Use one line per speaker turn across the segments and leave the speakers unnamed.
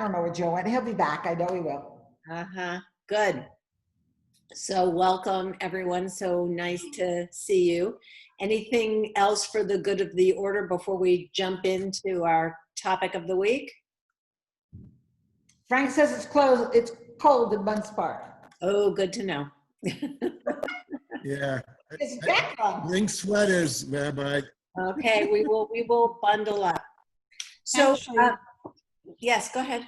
don't know where Joe went. He'll be back. I know he will.
Good. So welcome, everyone. So nice to see you. Anything else for the good of the order before we jump into our topic of the week?
Frank says it's closed. It's cold in Bunce Park.
Oh, good to know.
Yeah.
It's background.
Bring sweaters, Rabbi.
Okay, we will bundle up. So, yes, go ahead.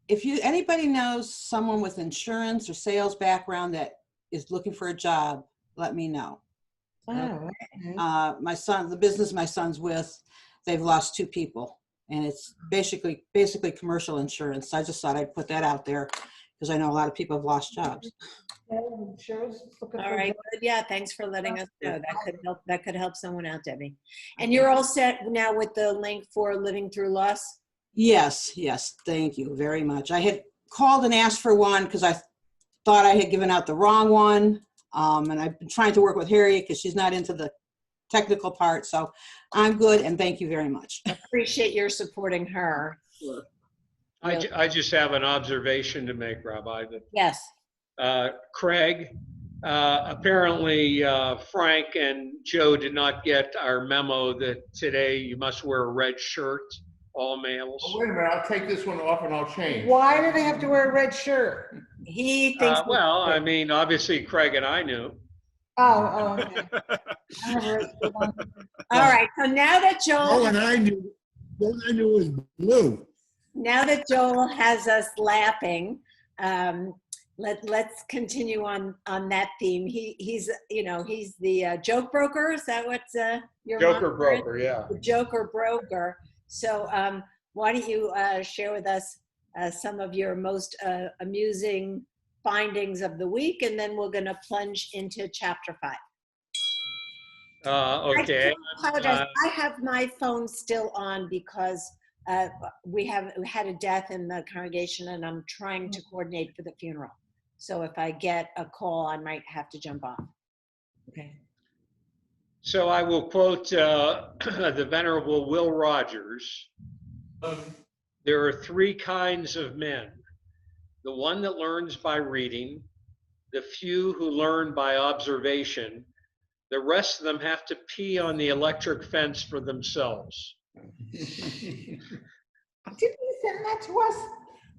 If anybody knows someone with insurance or sales background that is looking for a job, let me know.
Oh, okay.
The business my son's with, they've lost 2 people, and it's basically commercial insurance. I just thought I'd put that out there because I know a lot of people have lost jobs.
All right. Good. Yeah. Thanks for letting us know. That could help. That could help someone out, Debbie. And you're all set now with the link for Living Through Loss?
Yes. Thank you very much. I had called and asked for one because I thought I had given out the wrong one. And I've been trying to work with Harriet because she's not into the technical part. So I'm good. And thank you very much.
Appreciate your supporting her.
Sure.
I just have an observation to make, Rabbi.
Yes.
Craig, apparently Frank and Joe did not get our memo that today you must wear a red shirt, all males.
Oh, wait a minute, I'll take this one off and I'll change.
Why do they have to wear a red shirt?
He thinks.
Well, I mean, obviously Craig and I knew.
Oh, okay.
All right. So now that Joel.
Oh, and I knew was blue.
Now that Joel has us laughing, let's continue on that theme. He's the joke broker. Is that what's your
Joker
motto?
broker, yeah.
The joker broker. So why don't you share with us some of your most amusing findings of the week, and then we're going to plunge into chapter 5.
Okay.
I apologize. I have my phone still on because we had a death in the congregation, and I'm trying to coordinate for the funeral. So if I get a call, I might have to jump off.
Okay.
So I will quote the Venerable Will Rogers. There are 3 kinds of men. The one that learns by reading, the few who learn by observation, the rest of them have to pee on the electric fence for themselves.
Didn't you send that to us?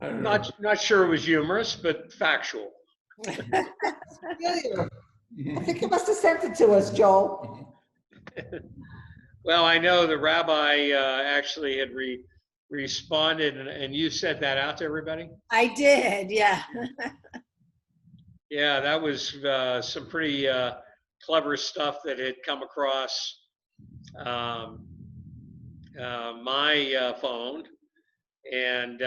I don't know.
Not sure it was humorous, but factual.
I think you must have sent it to us, Joel.
Well, I know the rabbi actually had responded, and you said that out to everybody?
I did, yeah.
Yeah, that was some pretty clever stuff that had come across my phone, and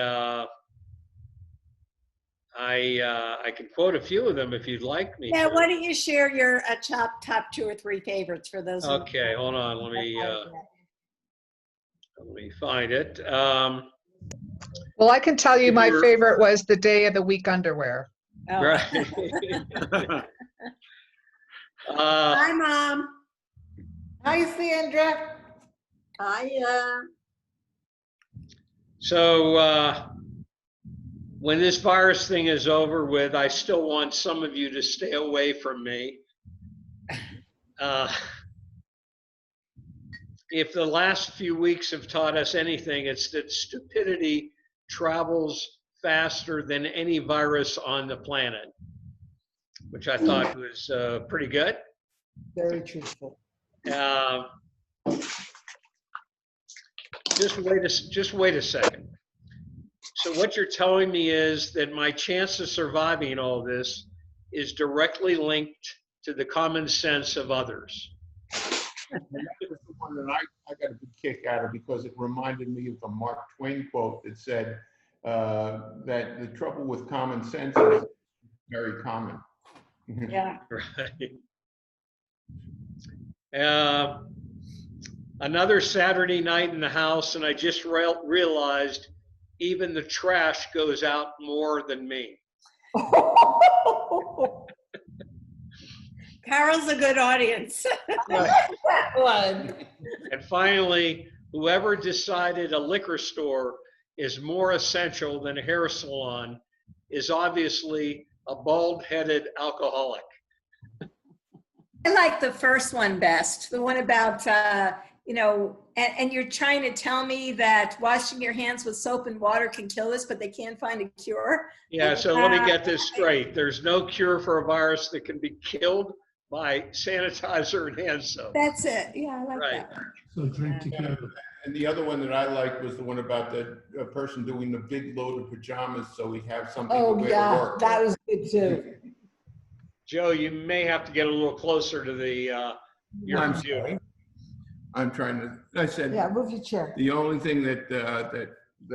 I can quote a few of them if you'd like me.
Yeah,
to.
why don't you share your top 2 or 3 favorites for those?
Okay, hold on. Let me find it.
Well, I can tell you my favorite was the day of the week underwear.
Oh.
Right.
Hi, Mom.
Hi, Sandra.
Hi.
So when this virus thing is over with, I still want some of you to stay away from me. If the last few weeks have taught us anything, it's that stupidity travels faster than any virus on the planet, which I thought was pretty good.
Very truthful.
Just wait a second. So what you're telling me is that my chance of surviving all this is directly linked to the common sense of others.
And that was the one that I got a big kick out of because it reminded me of the Mark Twain quote that said that the trouble with common sense is very common.
Yeah.
Right. Another Saturday night in the house, and I just realized even the trash goes out more than me.
Carol's a good audience.
That one.
And finally, whoever decided a liquor store is more essential than a hair salon is obviously a bald-headed alcoholic.
I like the first one best, the one about, and you're trying to tell me that washing your hands with soap and water can kill this, but they can't find a cure.
Yeah, so let me get this straight. There's no cure for a virus that can be killed by sanitizer and hand soap.
That's it. Yeah, I like
Right.
that.
So drink tequila.
And the other one that I liked was the one about the person doing the big load of pajamas so he'd have something to
Oh,
wear to
yeah,
work.
that was good too.
Joe, you may have to get a little closer to the your
I'm
computer.
sorry. I'm trying to, I said,
Yeah, move your chair.
the only thing that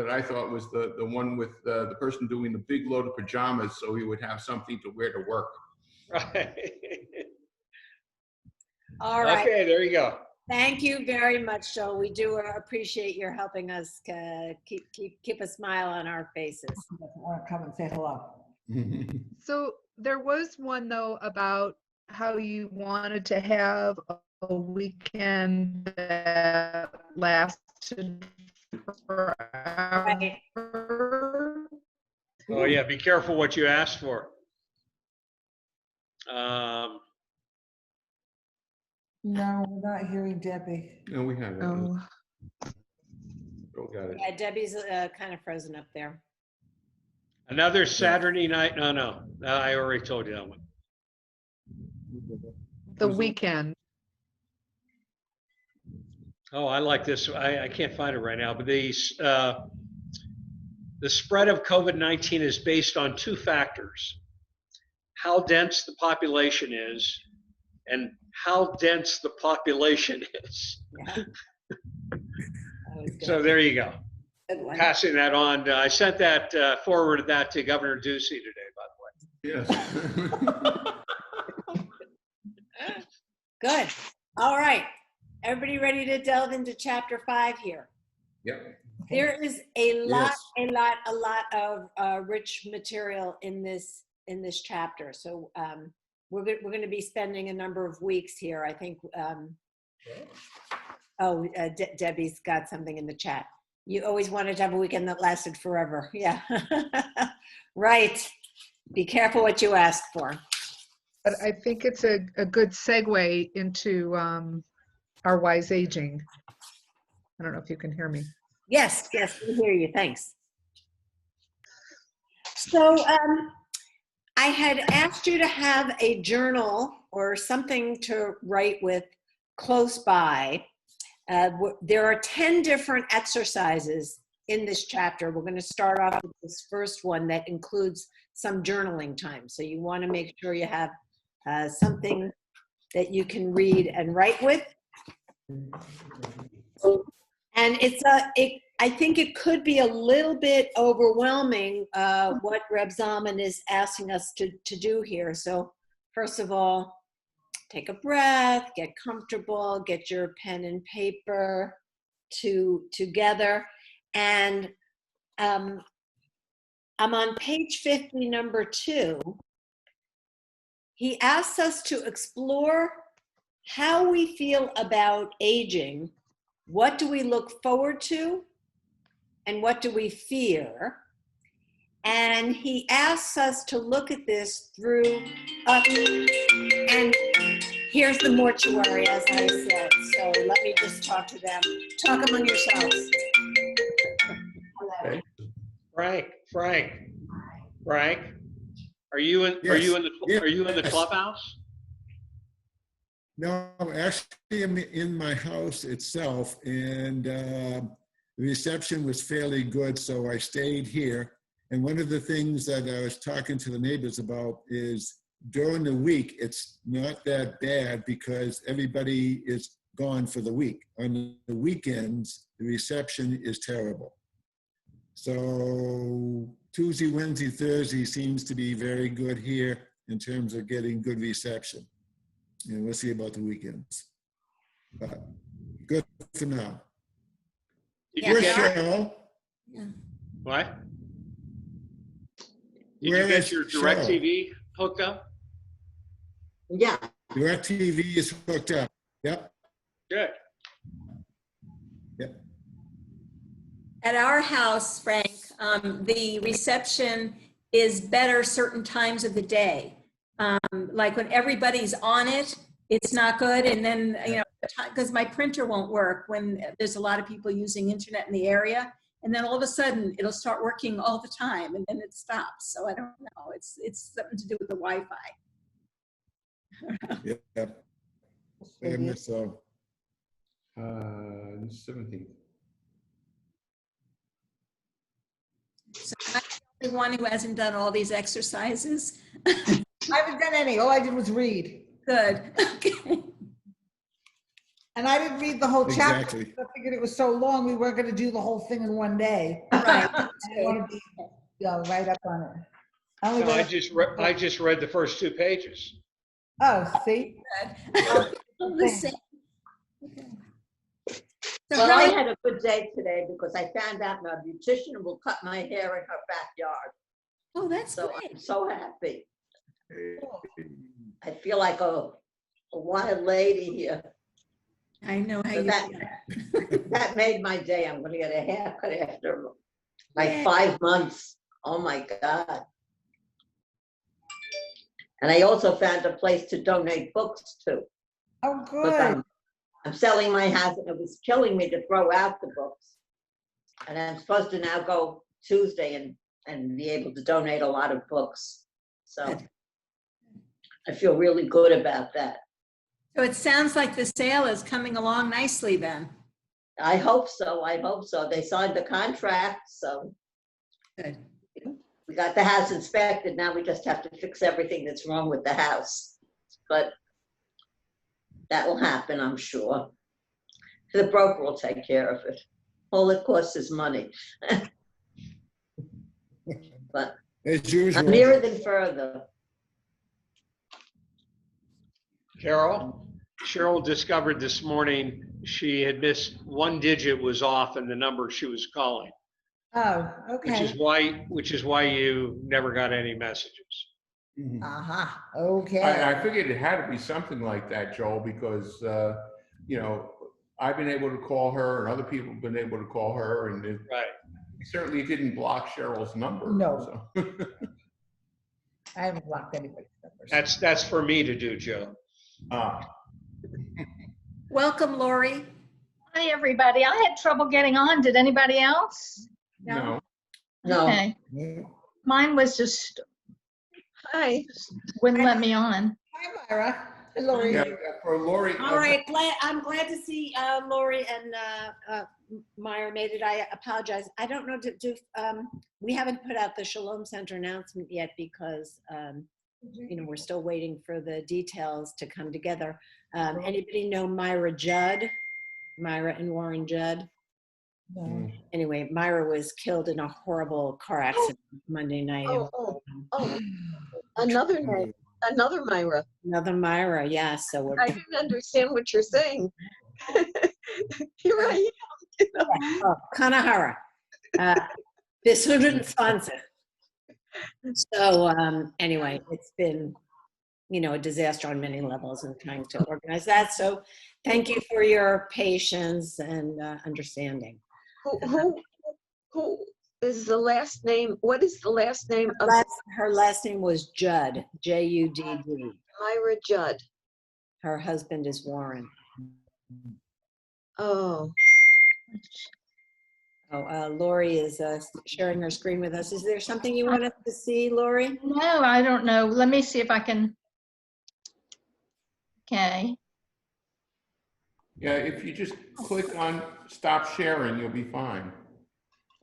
I thought was the one with the person doing the big load of pajamas so he would have something to wear to work.
Right.
All right.
Okay, there you go.
Thank you very much, Joe. We do appreciate your helping us keep a smile on our faces.
Doesn't want to come and say hello.
So there was one though about how you wanted to have a weekend that lasted
Right.
forever.
Oh yeah, be careful what you ask for.
No, we're not hearing Debbie.
No, we have it.
Oh,
Oh, got it.
Yeah, Debbie's kind of frozen up there.
Another Saturday night. No, I already told you that one.
the weekend.
Oh, I like this. I can't find it right now, but the spread of COVID-19 is based on two factors: how dense the population is, and how dense the population is.
Yeah. That was good.
So there you go.
Good one.
Passing that on. I sent that, forwarded that to Governor Ducey today, by the way.
Yes.
Good. All right. Everybody ready to delve into chapter 5 here?
Yep.
There is a lot
Yes.
of rich material in this chapter. So we're going to be spending a number of weeks here. I think. Debbie's got something in the chat. You always wanted to have a weekend that lasted forever. Yeah. Right. Be careful what you ask for.
But I think it's a good segue into our wise aging. I don't know if you can hear me.
Yes, we hear you. Thanks. So I had asked you to have a journal or something to write with close by. There are 10 different exercises in this chapter. We're going to start off with this first one that includes some journaling time. So you want to make sure you have something that you can read and write with. And I think it could be a little bit overwhelming what Reb Zalman is asking us to do here. So first of all, take a breath, get comfortable, get your pen and paper together. And I'm on page 50, number 2. He asks us to explore how we feel about aging. What do we look forward to? And what do we fear? And he asks us to look at this through, and here's the mortuary, as I said. So let me just talk to them. Talk among yourselves.
Okay.
Frank, are you in the
Yes.
clubhouse?
No, actually, I'm in my house itself, and the reception was fairly good, so I stayed here. And one of the things that I was talking to the neighbors about is during the week, it's not that bad because everybody is gone for the week. On the weekends, the reception is terrible. So Tuesday, Wednesday, Thursday seems to be very good here in terms of getting good reception. And we'll see about the weekends. But good for now.
Did
Yeah.
you
Where's
get
Cheryl?
what? Did
Where
you get
is
your
Cheryl?
DirecTV hooked up?
Yeah.
Your TV is hooked up. Yep.
Good.
Yep.
At our house, Frank, the reception is better certain times of the day. Like when everybody's on it, it's not good. And then, you know, because my printer won't work when there's a lot of people using internet in the area. And then all of a sudden it'll start working all the time and then it stops. So I don't know. It's something to do with the Wi-Fi.
Yeah. And so,
17th.
So I'm the one who hasn't done all these exercises.
I haven't done any. All I did was read.
Good. Okay.
And I didn't read the whole chapter.
exactly.
I figured it was so long, we weren't going to do the whole thing in one day.
Right.
I want to be right up on it. I only
No, I
read-
just read the first 2 pages.
Oh, see?
Listen. Okay. So
Well, I
Helen,
had a good day today because I found out my beautician will cut my hair in her backyard.
oh, that's
So
great.
I'm so happy. I feel like a wild lady here.
I know how
So
you
that,
feel.
that made my day. I'm gonna get a haircut after like
Yay.
5 months. Oh my God. And I also found a place to donate books to.
Oh,
Because
good.
I'm selling my house and it was killing me to throw out the books. And I'm supposed to now go Tuesday and be able to donate a lot of books. So
Good.
I feel really good about that.
So it sounds like the sale is coming along nicely then.
I hope so. I hope so. They signed the contract, so
Good.
we got the house inspected. Now we just have to fix everything that's wrong with the house. But that will happen, I'm sure. The broker will take care of it. All it costs is money. But
As usual.
I'm nearer than further.
Cheryl discovered this morning she had missed 1 digit was off in the number she was calling,
Oh,
which is
okay.
why you never got any messages.
Mhm.
Aha, okay.
I figured it had to be something like that, Joel, because, you know, I've been able to call her and other people have been able to call her, and it
Right.
certainly didn't block Cheryl's number.
No.
So.
I haven't blocked anybody's numbers.
That's for me to do, Joe.
Welcome, Lori.
Hi, everybody. I had trouble getting on. Did anybody else?
No.
No.
Okay.
Yeah.
Mine was just, wouldn't let me on.
Hi, Myra. Hi, Lori.
Yeah, for Lori.
All right, I'm glad to see Lori and Meyer made it. I apologize. I don't know, we haven't put out the Shalom Center announcement yet because, you know, we're still waiting for the details to come together. Anybody know Myra Judd? Myra and Warren Judd?
No.
Anyway, Myra was killed in a horrible car accident Monday night.
Another name, another Myra.
Another Myra, yeah. So we're
I didn't understand what you're saying. Here I am.
Kanahara. Bis 120. So anyway, it's been, you know, a disaster on many levels and trying to organize that. So thank you for your patience and understanding.
Who is the last name? What is the last name of
Her last name was Judd, J-U-D-D.
Myra Judd?
Her husband is Warren.
Oh,
Oh, Lori is sharing her screen with us. Is there something you want us to see, Lori?
No, I don't know. Let me see if I can. Okay.
Yeah, if you just click on stop sharing, you'll be fine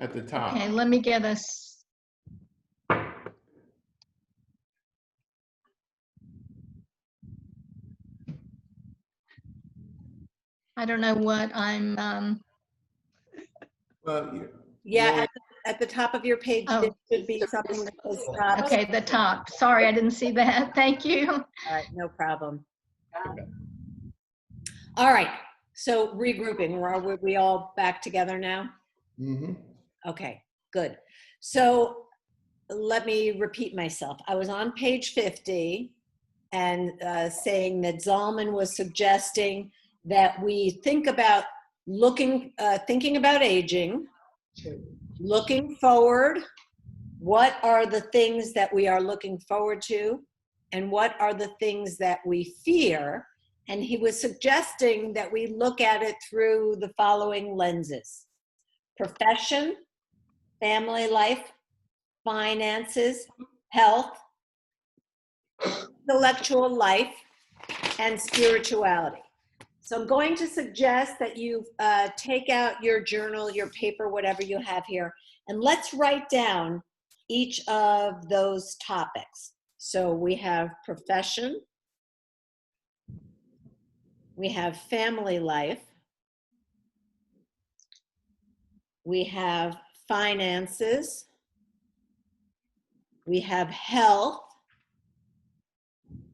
at the top.
Okay, let me get us. I don't know what I'm,
Well,
Yeah, at the top of your page,
Oh.
there should be something that says stop.
okay, the top. Sorry, I didn't see that. Thank you.
All right, no problem. All right, so regrouping, are we all back together now?
Mhm.
Okay, good. So let me repeat myself. I was on page 50 and saying that Zalman was suggesting that we think about thinking about aging Looking forward, what are the things that we are looking forward to? And what are the things that we fear? And he was suggesting that we look at it through the following lenses: profession, family life, finances, health, intellectual life, and spirituality. So I'm going to suggest that you take out your journal, your paper, whatever you have here, and let's write down each of those topics. So we have profession, we have family life, we have finances, we have health,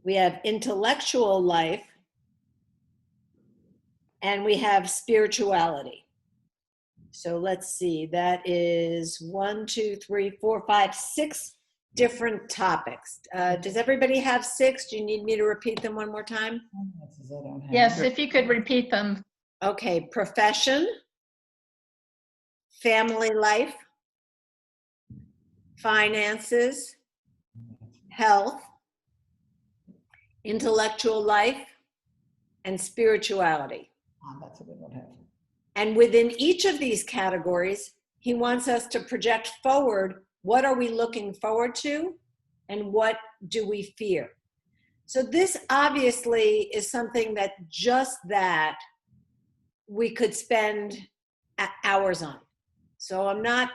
we have intellectual life, and we have spirituality. So let's see, that is 1, 2, 3, 4, 5, 6 different topics. Does everybody have 6? Do you need me to repeat them one more time?
Yes, if you could repeat them.
Okay, profession, family life, finances, health, intellectual life, and spirituality.
That's a good one.
And within each of these categories, he wants us to project forward, what are we looking forward to and what do we fear? So this obviously is something that we could spend hours on. So I'm not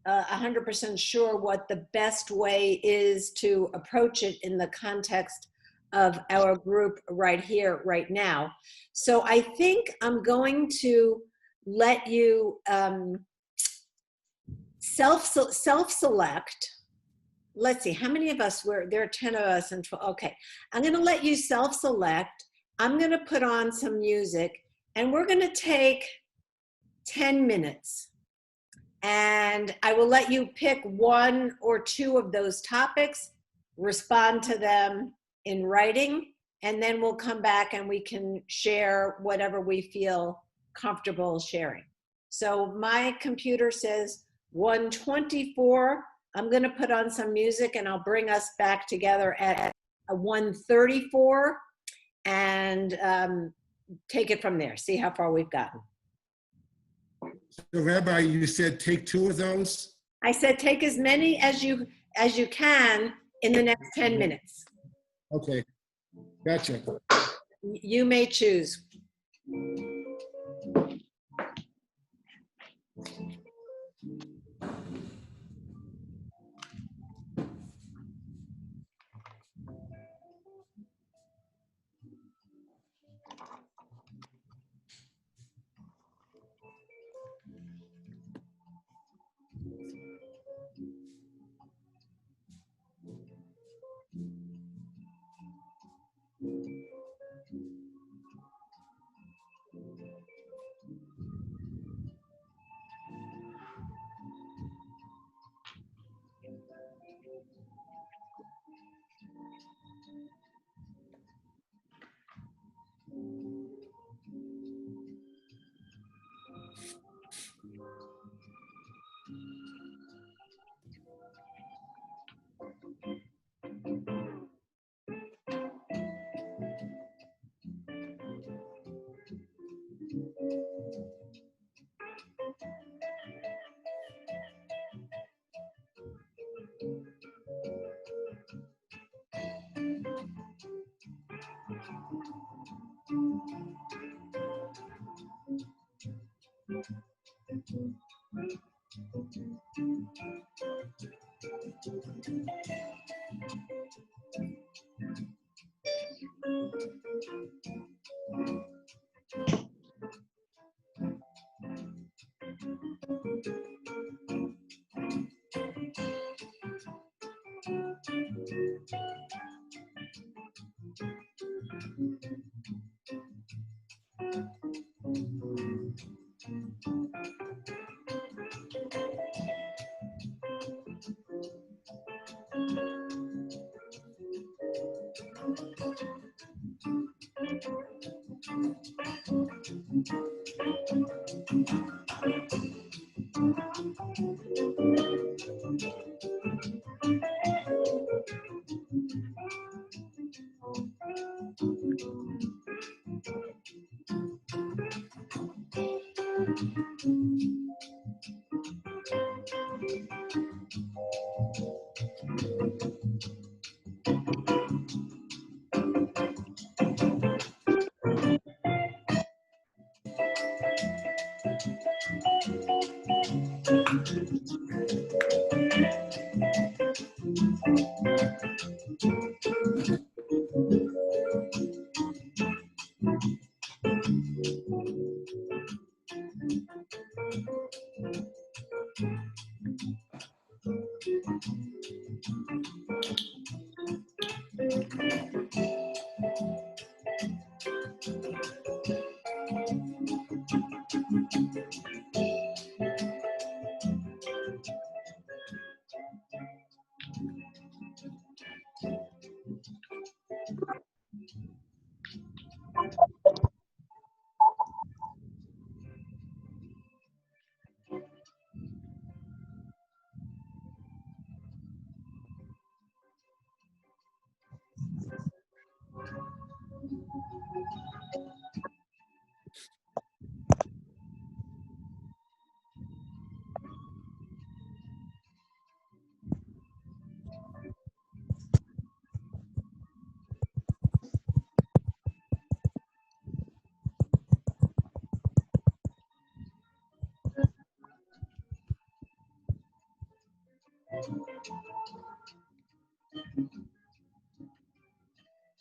100% sure what the best way is to approach it in the context of our group right here, right now. So I think I'm going to let you self-select. Let's see, how many of us were there? 10 of us and 12. Okay, I'm going to let you self-select. I'm going to put on some music and we're going to take 10 minutes. And I will let you pick 1 or 2 of those topics, respond to them in writing, and then we'll come back and we can share whatever we feel comfortable sharing. So my computer says 1:24. I'm going to put on some music and I'll bring us back together at 1:34 and take it from there. See how far we've gotten.
So Rabbi, you said take 2 of those?
I said take as many as you can in the next 10 minutes.
Okay, gotcha.
You may choose.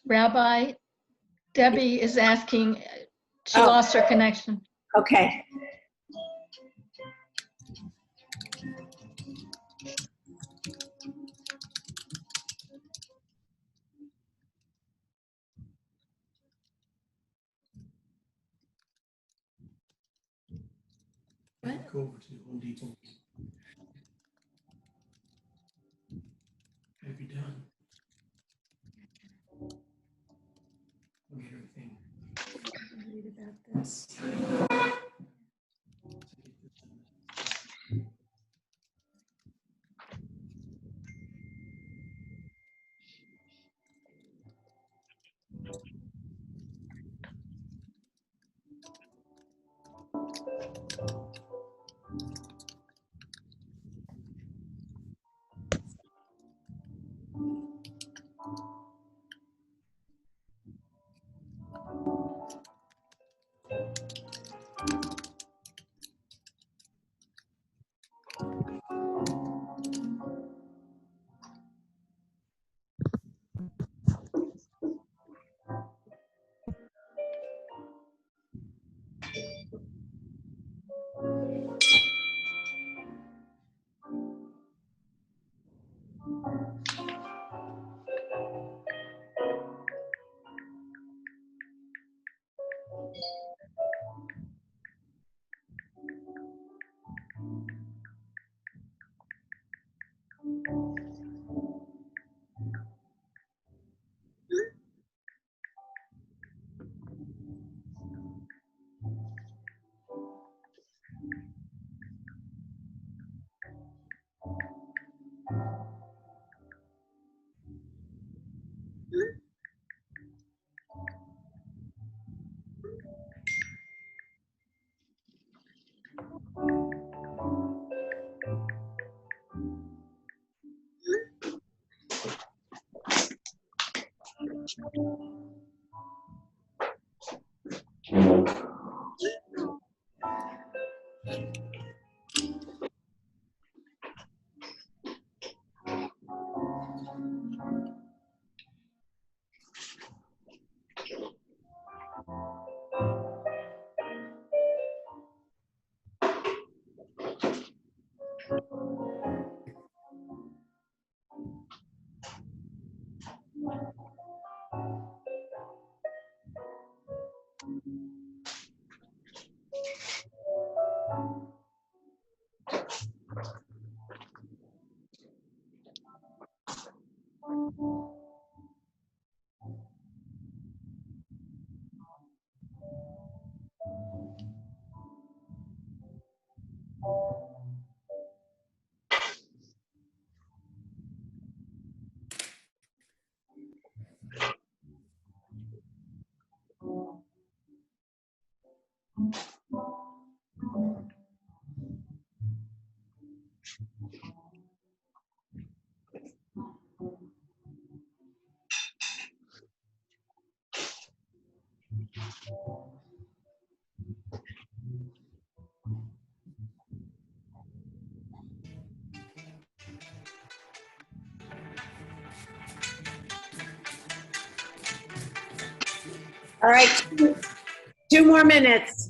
Rabbi, Debbie is asking, she
Oh.
lost her connection.
Okay.
Go over to Home Depot. Have you done? Look at everything.
Read about this.
All right, 2 more minutes.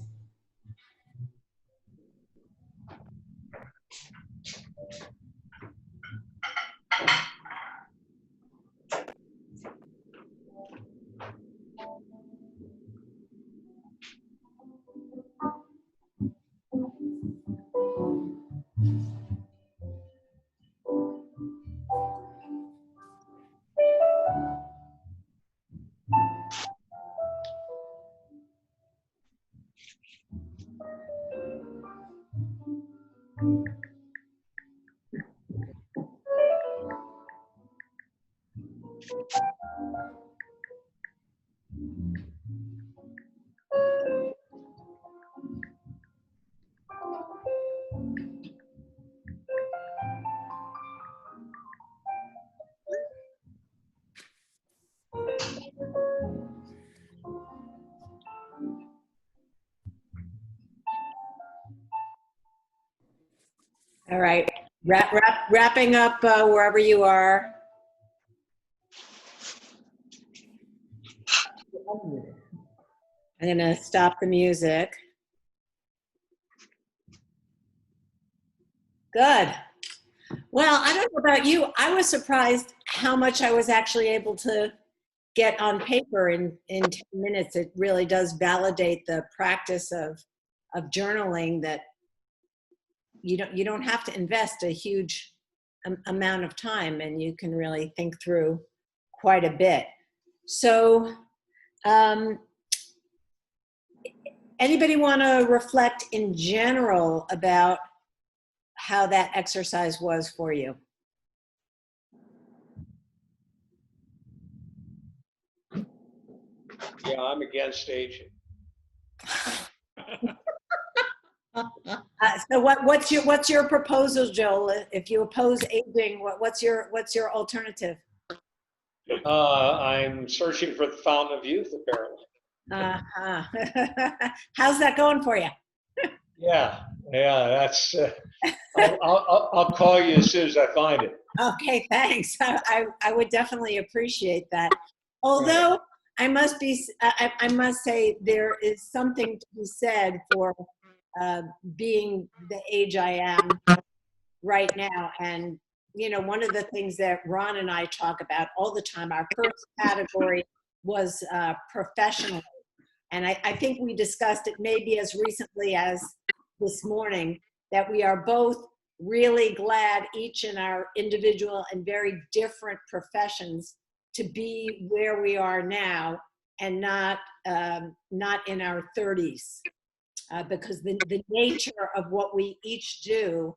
All right, wrapping up wherever you are. I'm gonna stop the music. Good. Well, I don't know about you. I was surprised how much I was actually able to get on paper in 10 minutes. It really does validate the practice of journaling, that you don't have to invest a huge amount of time, and you can really think through quite a bit. So anybody want to reflect in general about how that exercise was for you?
Yeah, I'm against aging.
So what's your proposal, Joel? If you oppose aging, what's your alternative?
I'm searching for the fountain of youth, apparently.
How's that going for you?
Yeah, that's. I'll call you as soon as I find it.
Okay, thanks. I would definitely appreciate that. Although I must say there is something to be said for being the age I am right now. And, one of the things that Ron and I talk about all the time, our first category was professional. And I think we discussed it maybe as recently as this morning, that we are both really glad, each in our individual and very different professions, to be where we are now and not in our 30s. Because the nature of what we each do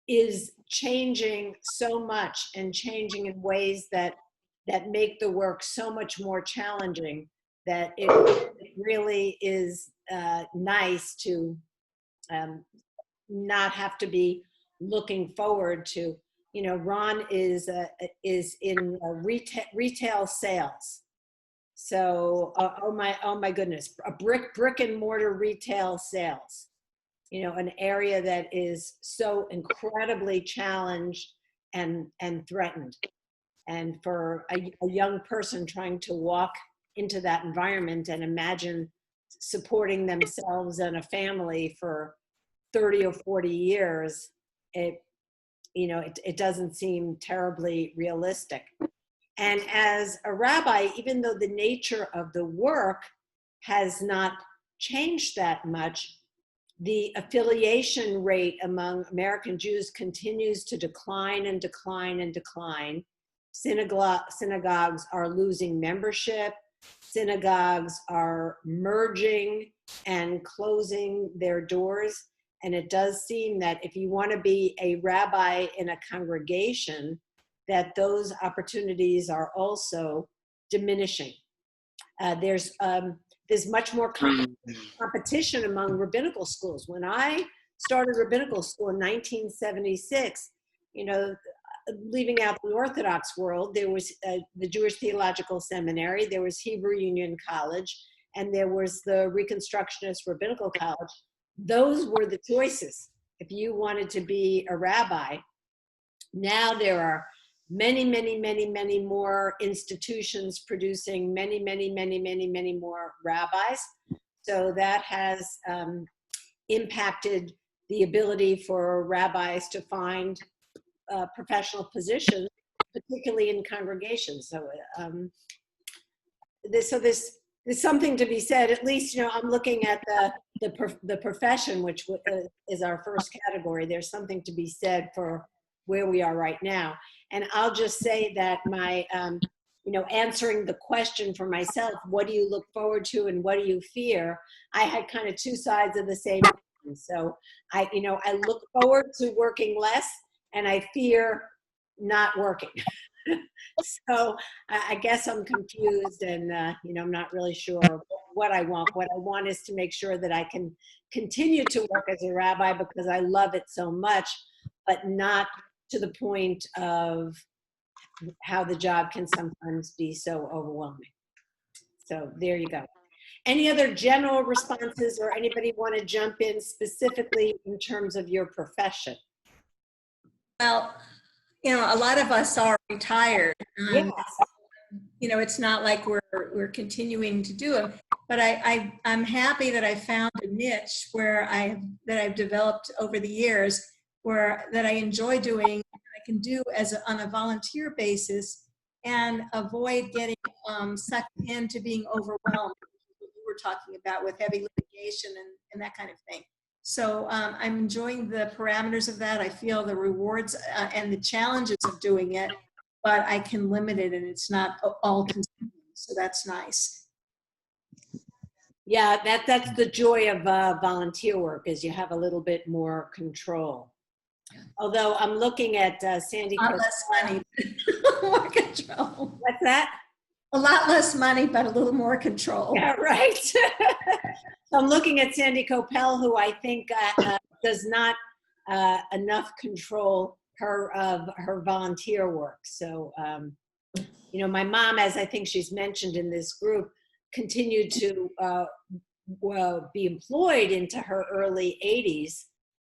is changing so much, and changing in ways that make the work so much more challenging, that it really is nice to not have to be looking forward to. Ron is in retail sales. So, oh my goodness, a brick and mortar retail sales, an area that is so incredibly challenged and threatened. And for a young person trying to walk into that environment and imagine supporting themselves and a family for 30 or 40 years, it doesn't seem terribly realistic. And as a rabbi, even though the nature of the work has not changed that much, the affiliation rate among American Jews continues to decline and decline and decline. Synagogues are losing membership. Synagogues are merging and closing their doors. And it does seem that if you want to be a rabbi in a congregation, that those opportunities are also diminishing. There's much more competition among rabbinical schools. When I started rabbinical school in 1976, leaving out the Orthodox world, there was the Jewish Theological Seminary, there was Hebrew Union College, and there was the Reconstructionist Rabbinical College. Those were the choices if you wanted to be a rabbi. Now there are many more institutions producing many more rabbis. So that has impacted the ability for rabbis to find professional positions, particularly in congregations. So there's something to be said. At least, I'm looking at the profession, which is our first category. There's something to be said for where we are right now. And I'll just say that my, answering the question for myself, what do you look forward to and what do you fear? I had kind of two sides of the same coin. So I look forward to working less and I fear not working. So I guess I'm confused and, I'm not really sure what I want. What I want is to make sure that I can continue to work as a rabbi because I love it so much, but not to the point of how the job can sometimes be so overwhelming. So there you go. Any other general responses or anybody want to jump in specifically in terms of your profession?
Well, a lot of us are retired.
Yes.
It's not like we're continuing to do it, but I'm happy that I found a niche that I've developed over the years that I enjoy doing. I can do on a volunteer basis and avoid getting sucked into being overwhelmed. What you were talking about with heavy litigation and that kind of thing. So I'm enjoying the parameters of that. I feel the rewards and the challenges of doing it, but I can limit it and it's not all consuming. So that's nice.
Yeah, that's the joy of volunteer work is you have a little bit more control. Although I'm looking at Sandy.
A lot less money, more control.
What's that?
A lot less money, but a little more control.
Yeah, right. So I'm looking at Sandy Coppell, who I think does not enough control her volunteer work. So, my mom, as I think she's mentioned in this group, continued to be employed into her early 80s.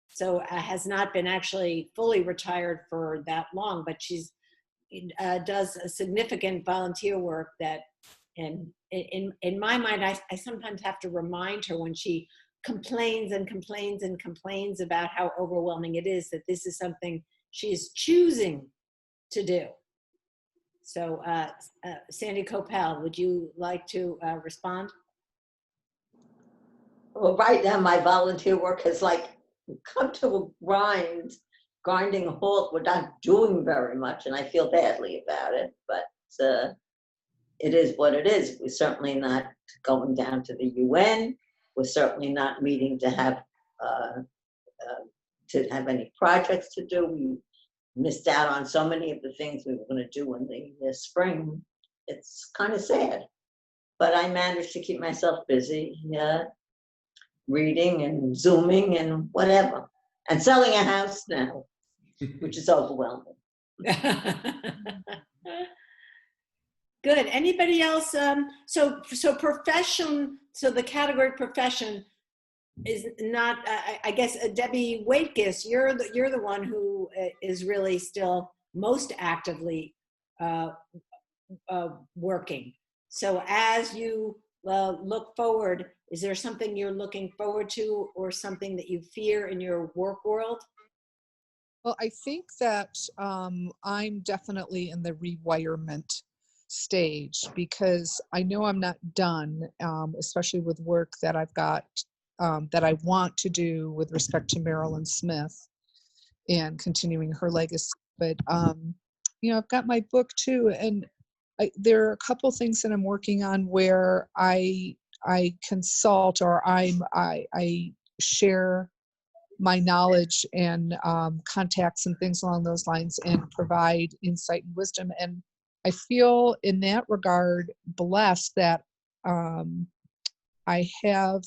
So has not been actually fully retired for that long, but she's does a significant volunteer work that, and in my mind, I sometimes have to remind her when she complains about how overwhelming it is that this is something she is choosing to do. So Sandy Coppell, would you like to respond?
Well, right now my volunteer work has come to a grinding halt. We're not doing very much and I feel badly about it, but it is what it is. We're certainly not going down to the UN. We're certainly not meeting to have any projects to do. We missed out on so many of the things we were going to do in the spring. It's kind of sad, but I managed to keep myself busy, reading and Zooming and whatever, and selling a house now, which is overwhelming.
Good. Anybody else? So profession. So the category profession is not. I guess Debbie Waitkus, you're the one who is really still most actively working. So as you look forward, is there something you're looking forward to, or something that you fear in your work world?
Well, I think that I'm definitely in the rewirement stage because I know I'm not done, especially with work that I've got that I want to do with respect to Marilyn Smith and continuing her legacy. But I've got my book too, and there are a couple things that I'm working on where I consult or I share my knowledge and contacts and things along those lines and provide insight and wisdom. And I feel in that regard blessed that I have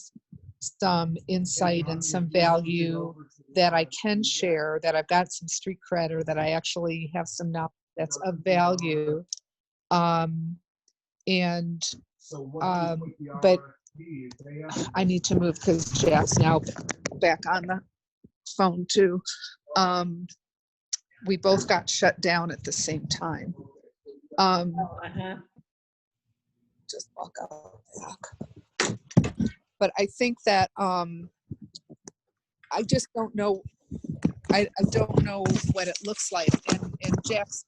some insight and some value that I can share, that I've got some street cred, or that I actually have some knowledge that's of value. But I need to move because Jack's now back on the phone too. we both got shut down at the same time. Just walk out back. But I think that I just don't know. I don't know what it looks like, and Jack's,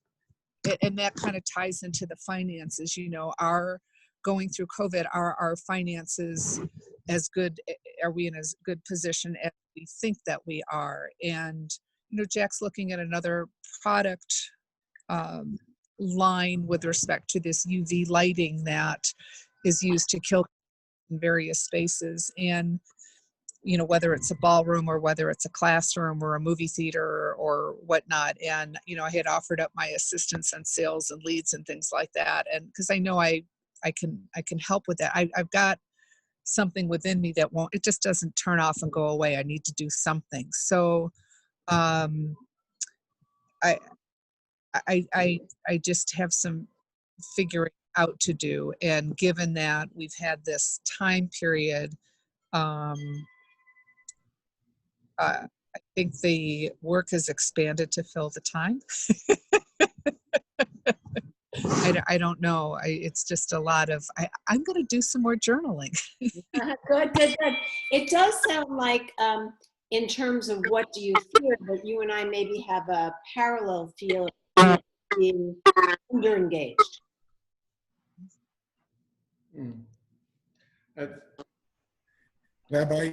and that kind of ties into the finances. You know, our going through COVID, are our finances as good? Are we in as good position as we think that we are? And you know, Jack's looking at another product line with respect to this UV lighting that is used to kill in various spaces. And you know, whether it's a ballroom or whether it's a classroom or a movie theater or whatnot. And, you know, I had offered up my assistance on sales and leads and things like that. And because I know I can help with that. I've got something within me that won't, it just doesn't turn off and go away. I need to do something. So I just have some figuring out to do. And given that we've had this time period, I think the work has expanded to fill the time. I don't know. It's just a lot of, I'm going to do some more journaling.
Good. It does sound like, in terms of what do you fear, that you and I maybe have a parallel feel of being under-engaged.
Rabbi,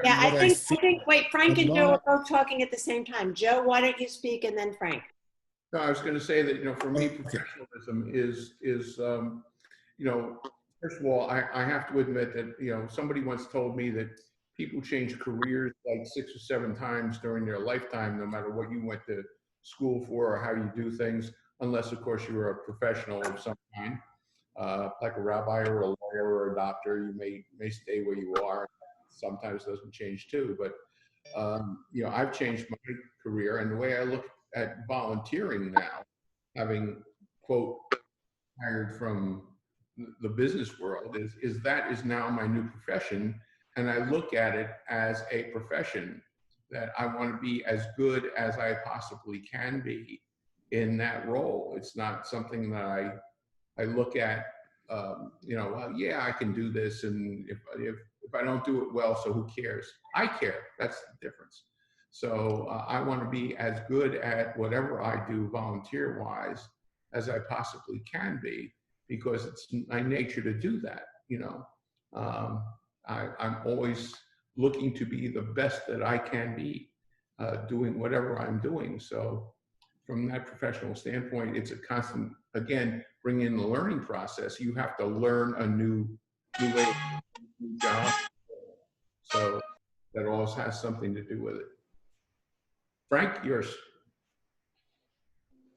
Yeah, I think, wait, Frank and Joe are both talking at the same time. Joe, why don't you speak and then Frank?
No, I was going to say that, you know, for me, professionalism is you know, first of all, I have to admit that, you know, somebody once told me that people change careers like 6 or 7 times during their lifetime, no matter what you went to school for or how you do things, unless, of course, you're a professional of some kind, like a rabbi or a lawyer or a doctor. You may stay where you are. Sometimes it doesn't change too, but you know, I've changed my career, and the way I look at volunteering now, having, quote, hired from the business world, is that is now my new profession. And I look at it as a profession that I want to be as good as I possibly can be in that role. It's not something that I look at, you know, well, yeah, I can do this, and if I don't do it well, so who cares? I care. That's the difference. So I want to be as good at whatever I do volunteer-wise as I possibly can be, because it's my nature to do that. You know, I'm always looking to be the best that I can be, doing whatever I'm doing. So from that professional standpoint, it's a constant, again, bring in the learning process. You have to learn a new way of new job. So that always has something to do with it. Frank, yours.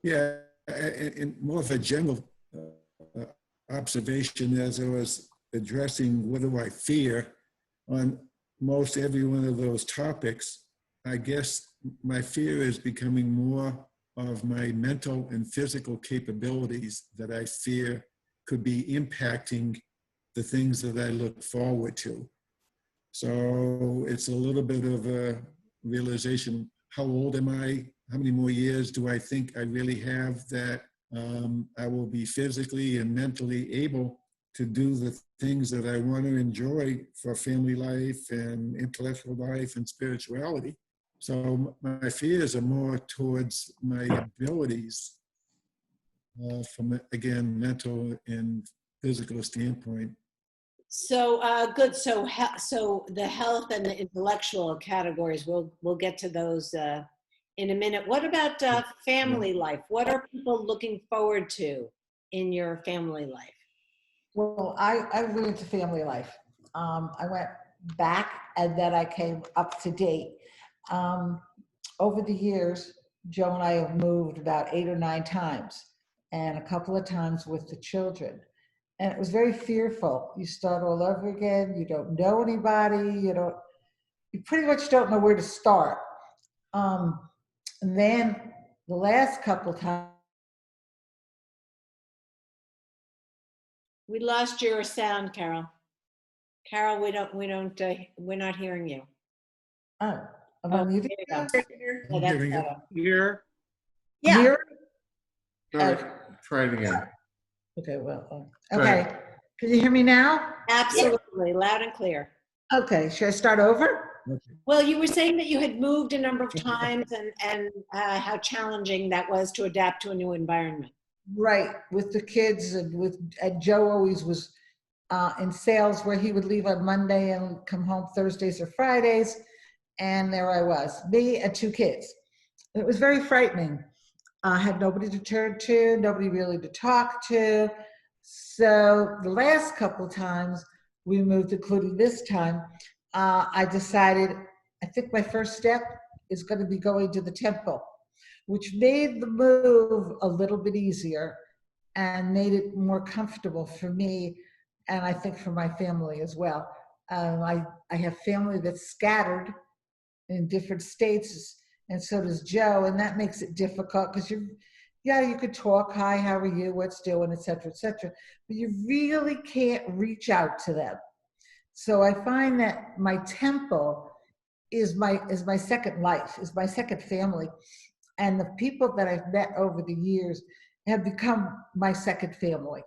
Yeah, and more of a general observation as I was addressing what do I fear on most every one of those topics. I guess my fear is becoming more of my mental and physical capabilities that I fear could be impacting the things that I look forward to. So it's a little bit of a realization, how old am I? How many more years do I think I really have that I will be physically and mentally able to do the things that I want to enjoy for family life and intellectual life and spirituality. So my fears are more towards my abilities from, again, mental and physical standpoint.
So good. So the health and the intellectual categories, we'll get to those in a minute. What about family life? What are people looking forward to in your family life?
Well, I went into family life. I went back and then I came up to date. Over the years, Joe and I have moved about 8 or 9 times, and a couple of times with the children. And it was very fearful. You start all over again. You don't know anybody. You pretty much don't know where to start. And then the last couple of times,
We lost your sound, Carol. Carol, we're not hearing you.
oh, Am I
Oh,
muted?
there you go. Yeah, that's
Hearing you.
better.
Here,
Yeah.
Here?
All right, try it again.
Okay, well,
Go
okay.
ahead.
Can you hear me now?
Absolutely, loud and clear.
Okay, should I start over?
Well, you were saying that you had moved a number of times and how challenging that was to adapt to a new environment.
Right, with the kids and Joe always was in sales where he would leave on Monday and come home Thursdays or Fridays. And there I was, me and 2 kids. It was very frightening. I had nobody to turn to, nobody really to talk to. So the last couple of times we moved, including this time, I decided, I think my first step is going to be going to the temple, which made the move a little bit easier and made it more comfortable for me, and I think for my family as well. I have family that's scattered in different states, and so does Joe, and that makes it difficult because you could talk, hi, how are you, what's doing, et cetera, but you really can't reach out to them. So I find that my temple is my second life, is my second family, and the people that I've met over the years have become my second family,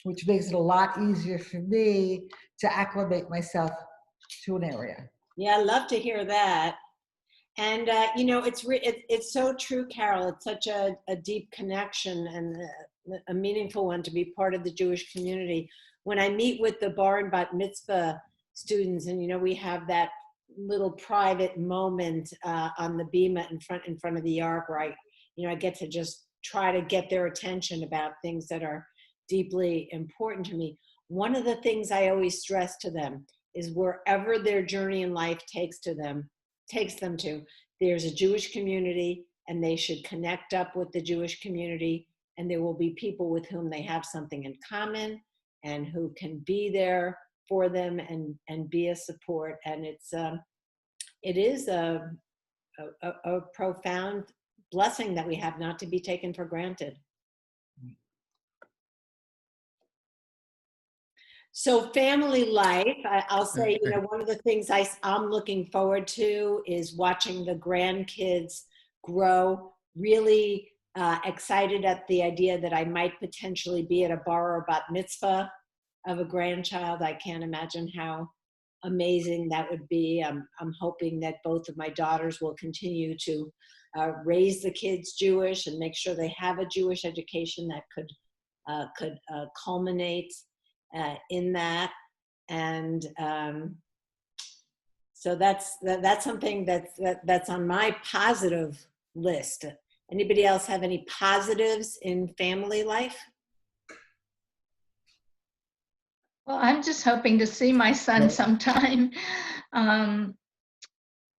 which makes it a lot easier for me to acclimate myself to an area.
Yeah, I love to hear that. And it's so true, Carol. It's such a deep connection and a meaningful one to be part of the Jewish community. When I meet with the bar and bat mitzvah students, and we have that little private moment on the bima in front of the ark, where I get to just try to get their attention about things that are deeply important to me. One of the things I always stress to them is wherever their journey in life takes them to, there's a Jewish community, and they should connect up with the Jewish community, and there will be people with whom they have something in common and who can be there for them and be a support. And it is a profound blessing that we have, not to be taken for granted. So family life, I'll say, one of the things I'm looking forward to is watching the grandkids grow, really excited at the idea that I might potentially be at a bar or bat mitzvah of a grandchild. I can't imagine how amazing that would be. I'm hoping that both of my daughters will continue to raise the kids Jewish and make sure they have a Jewish education that could culminate in that. And so that's something that's on my positive list. Anybody else have any positives in family life?
Well, I'm just hoping to see my son sometime.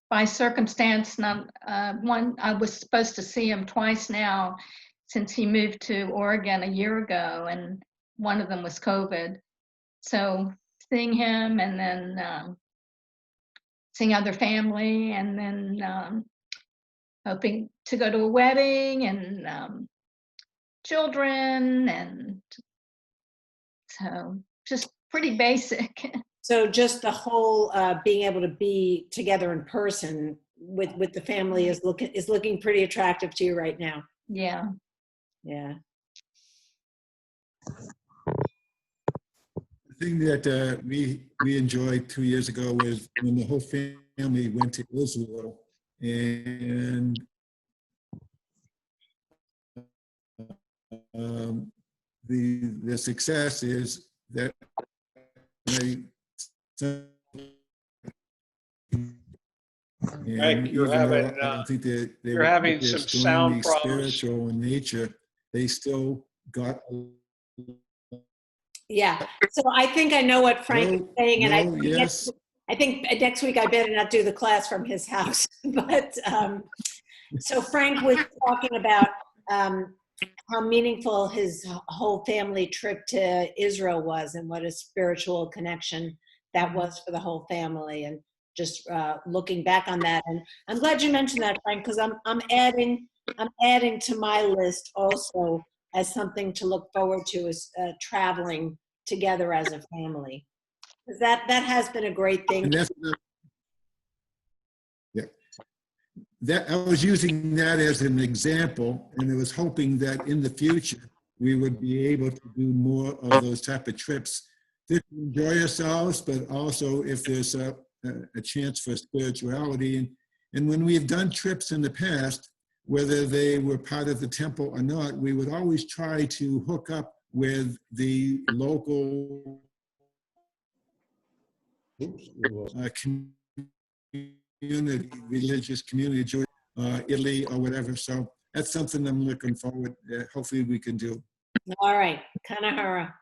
By circumstance, I was supposed to see him twice now since he moved to Oregon a year ago, and one of them was COVID. So seeing him, and then seeing other family, and then hoping to go to a wedding and children, and so just pretty basic.
So just the whole being able to be together in person with the family is looking pretty attractive to you right now.
Yeah.
Yeah.
The thing that we enjoyed 2 years ago was when the whole family went to Israel, and the success is that
Right, you're having,
I don't think that they
you're having some sound problems.
spiritual in nature, they still got.
Yeah. So I think I know what Frank is saying, and I think next week I better not do the class from his house. But so Frank was talking about how meaningful his whole family trip to Israel was, and what a spiritual connection that was for the whole family. And just looking back on that, and I'm glad you mentioned that, Frank, because I'm adding to my list also as something to look forward to, is traveling together as a family, because that has been a great thing.
And that's, yeah, that I was using that as an example, and I was hoping that in the future we would be able to do more of those type of trips to enjoy ourselves, but also if there's a chance for spirituality. And when we have done trips in the past, whether they were part of the temple or not, we would always try to hook up with the local community, religious community, Jewish, Italy or whatever. So that's something I'm looking forward. Hopefully we can do.
All right, Kanahara.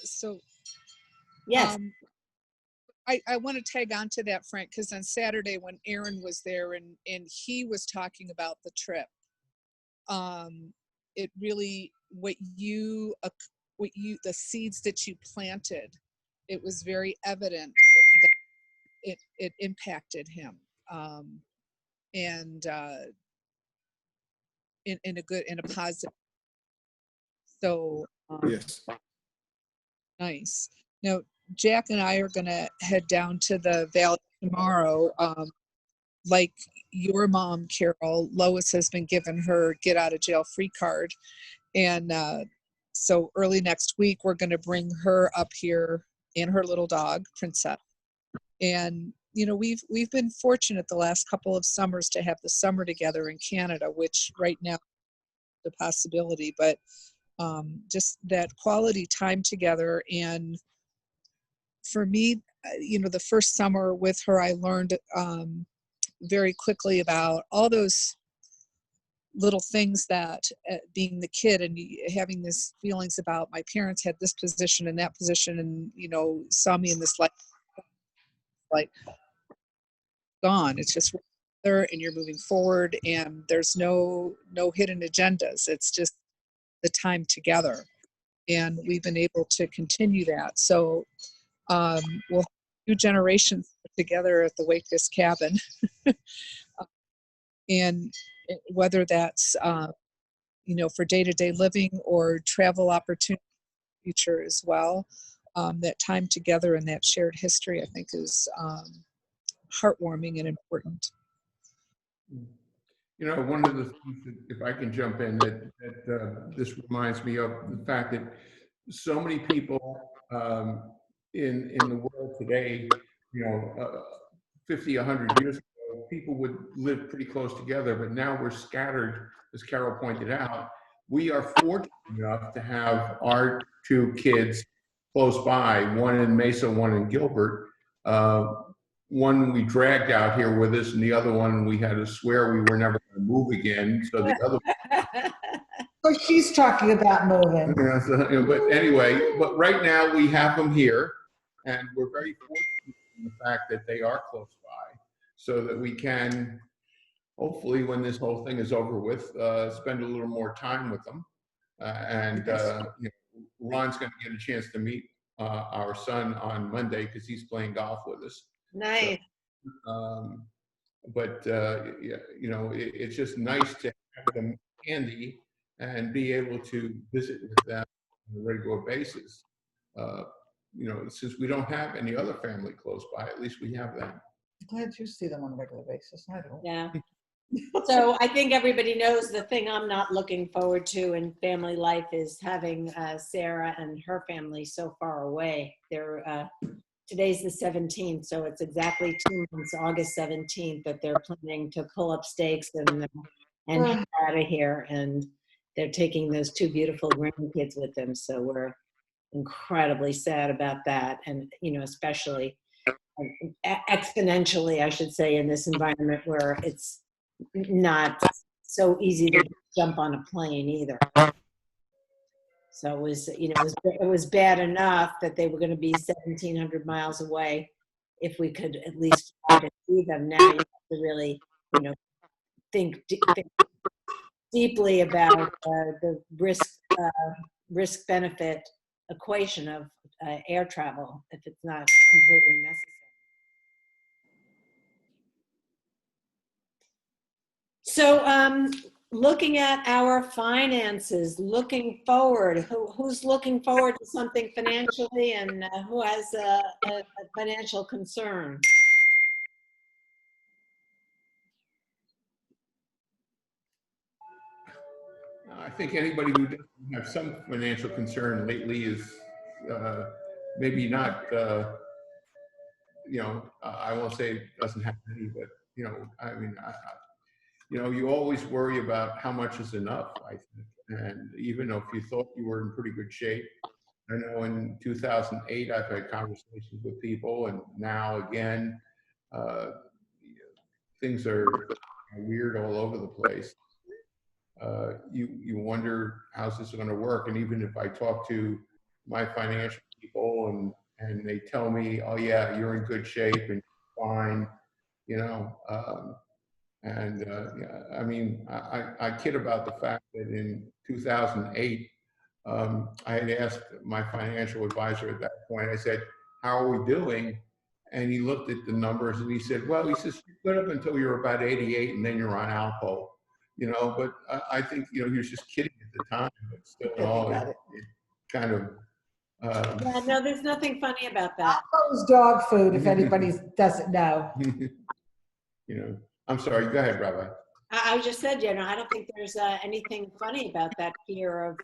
So
Yes.
I want to tag on to that, Frank, because on Saturday when Aaron was there and he was talking about the trip, it really, the seeds that you planted, it was very evident that it impacted him, and in a positive. So
Yes.
nice. Now, Jack and I are going to head down to the Valley tomorrow. Like your mom, Carol, Lois has been given her get out of jail free card. And so early next week, we're going to bring her up here and her little dog, Princess. And, you know, we've been fortunate the last couple of summers to have the summer together in Canada, which right now is a possibility, but just that quality time together. And for me, you know, the first summer with her, I learned very quickly about all those little things that being the kid and having these feelings about my parents had this position and that position and, you know, saw me in this life, like gone. It's just there and you're moving forward and there's no hidden agendas. It's just the time together. And we've been able to continue that. So we'll have 2 generations together at the Wakefish cabin. And whether that's, you know, for day-to-day living or travel opportunity in the future as well, that time together and that shared history, I think, is heartwarming and important.
You know, one of the things, that, if I can jump in, that this reminds me of the fact that so many people in the world today, you know, 50, 100 years ago, people would live pretty close together, but now we're scattered, as Carol pointed out. We are fortunate enough to have our 2 kids close by, one in Mesa, one in Gilbert. One we dragged out here with us, and the other one we had to swear we were never going to move again. So the other.
So she's talking about moving.
Yeah, so, but anyway, but right now we have them here, and we're very fortunate in the fact that they are close by, so that we can, hopefully, when this whole thing is over with, spend a little more time with them. You know, Ron's going to get a chance to meet our son on Monday because he's playing golf with us.
Nice.
So, but yeah, you know, it's just nice to have them handy and be able to visit with them on a regular basis. You know, since we don't have any other family close by, at least we have them.
I'm glad you see them on a regular basis. I don't.
Yeah. So I think everybody knows the thing I'm not looking forward to in family life is having Sarah and her family so far away. They're today's the 17th, so it's exactly 2 months, August 17th, that they're planning to pull up stakes and head out of here. And they're taking those 2 beautiful grandkids with them. So we're incredibly sad about that. And, you know, especially exponentially, I should say, in this environment where it's not so easy to jump on a plane either. So it was, you know, it was bad enough that they were going to be 1,700 miles away. If we could at least try to see them, now you have to really, you know, think deeply about the risk benefit equation of air travel if it's not completely necessary. So looking at our finances, looking forward, who's looking forward to something financially and who has a financial concern?
I think anybody who doesn't have some financial concern lately is maybe not, I won't say doesn't have any, but, I mean, you always worry about how much is enough, I think. And even if you thought you were in pretty good shape, I know in 2008, I've had conversations with people, and now again, things are weird all over the place. You wonder how's this going to work. And even if I talk to my financial people and they tell me, oh yeah, you're in good shape and fine, yeah, I mean, I kid about the fact that in 2008, I had asked my financial advisor at that point, I said, how are we doing? And he looked at the numbers and he said, well, he says, you're good up until you're about 88 and then you're on Alpo. But I think, he was just kidding at the time, but still in all, it kind of.
Yeah, no, there's nothing funny about that.
Alpo's dog food, if anybody doesn't know.
I'm sorry, go ahead, Rabbi.
I just said, I don't think there's anything funny about that fear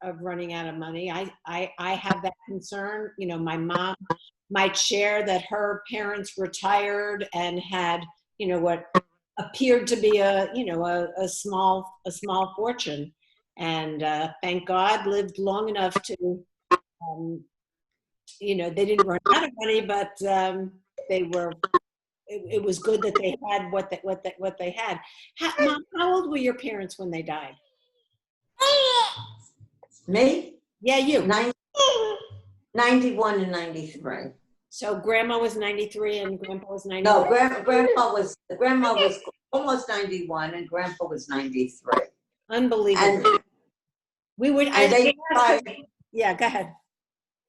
of running out of money. I have that concern. My mom might share that her parents retired and had, what appeared to be a small fortune, and thank God lived long enough to, they didn't run out of money, but they were. It was good that they had what they had. Mom, how old were your parents when they died?
Me?
Yeah, you.
91 and 93.
So grandma was 93 and grandpa was 91.
No, grandma was almost 91 and grandpa was 93.
Unbelievable.
And,
we would. Yeah, go ahead.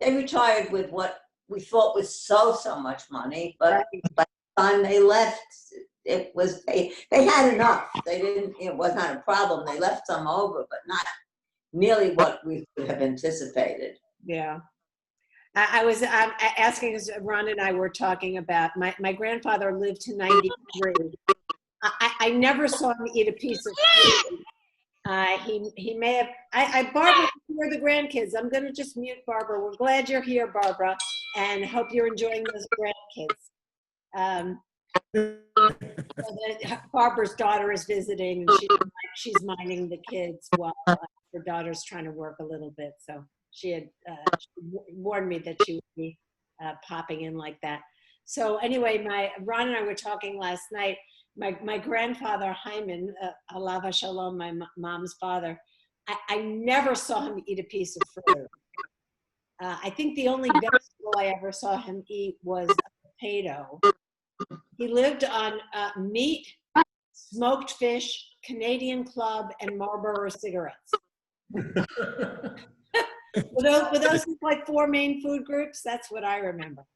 They retired with what we thought was so much money, but by the time they left, it was they had enough. They didn't. It was not a problem. They left some over, but not nearly what we would have anticipated.
Yeah. I was asking, as Ron and I were talking about, my grandfather lived to 93. I never saw him eat a piece of food. He may have, Barbara, you're the grandkids. I'm going to just mute Barbara. We're glad you're here, Barbara, and hope you're enjoying those grandkids. Barbara's daughter is visiting, and she's minding the kids while her daughter's trying to work a little bit. So she had warned me that she would be popping in like that. So anyway, Ron and I were talking last night. My grandfather, Hyman, Alava Shalom, my mom's father, I never saw him eat a piece of fruit. I think the only vegetable I ever saw him eat was a potato. He lived on meat, smoked fish, Canadian Club, and Marlboro cigarettes. Were those like 4 main food groups? That's what I remember.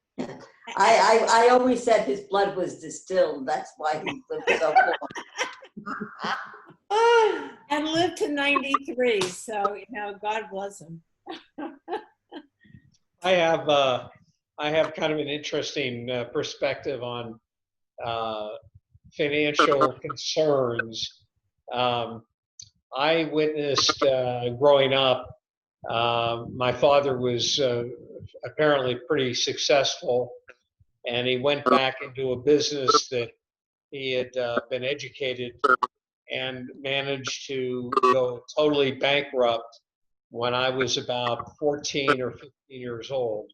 I always said his blood was distilled. That's why he lived so long.
And lived to 93. So, God bless him.
I have kind of an interesting perspective on financial concerns. I witnessed growing up, my father was apparently pretty successful, and he went back into a business that he had been educated and managed to go totally bankrupt when I was about 14 or 15 years old,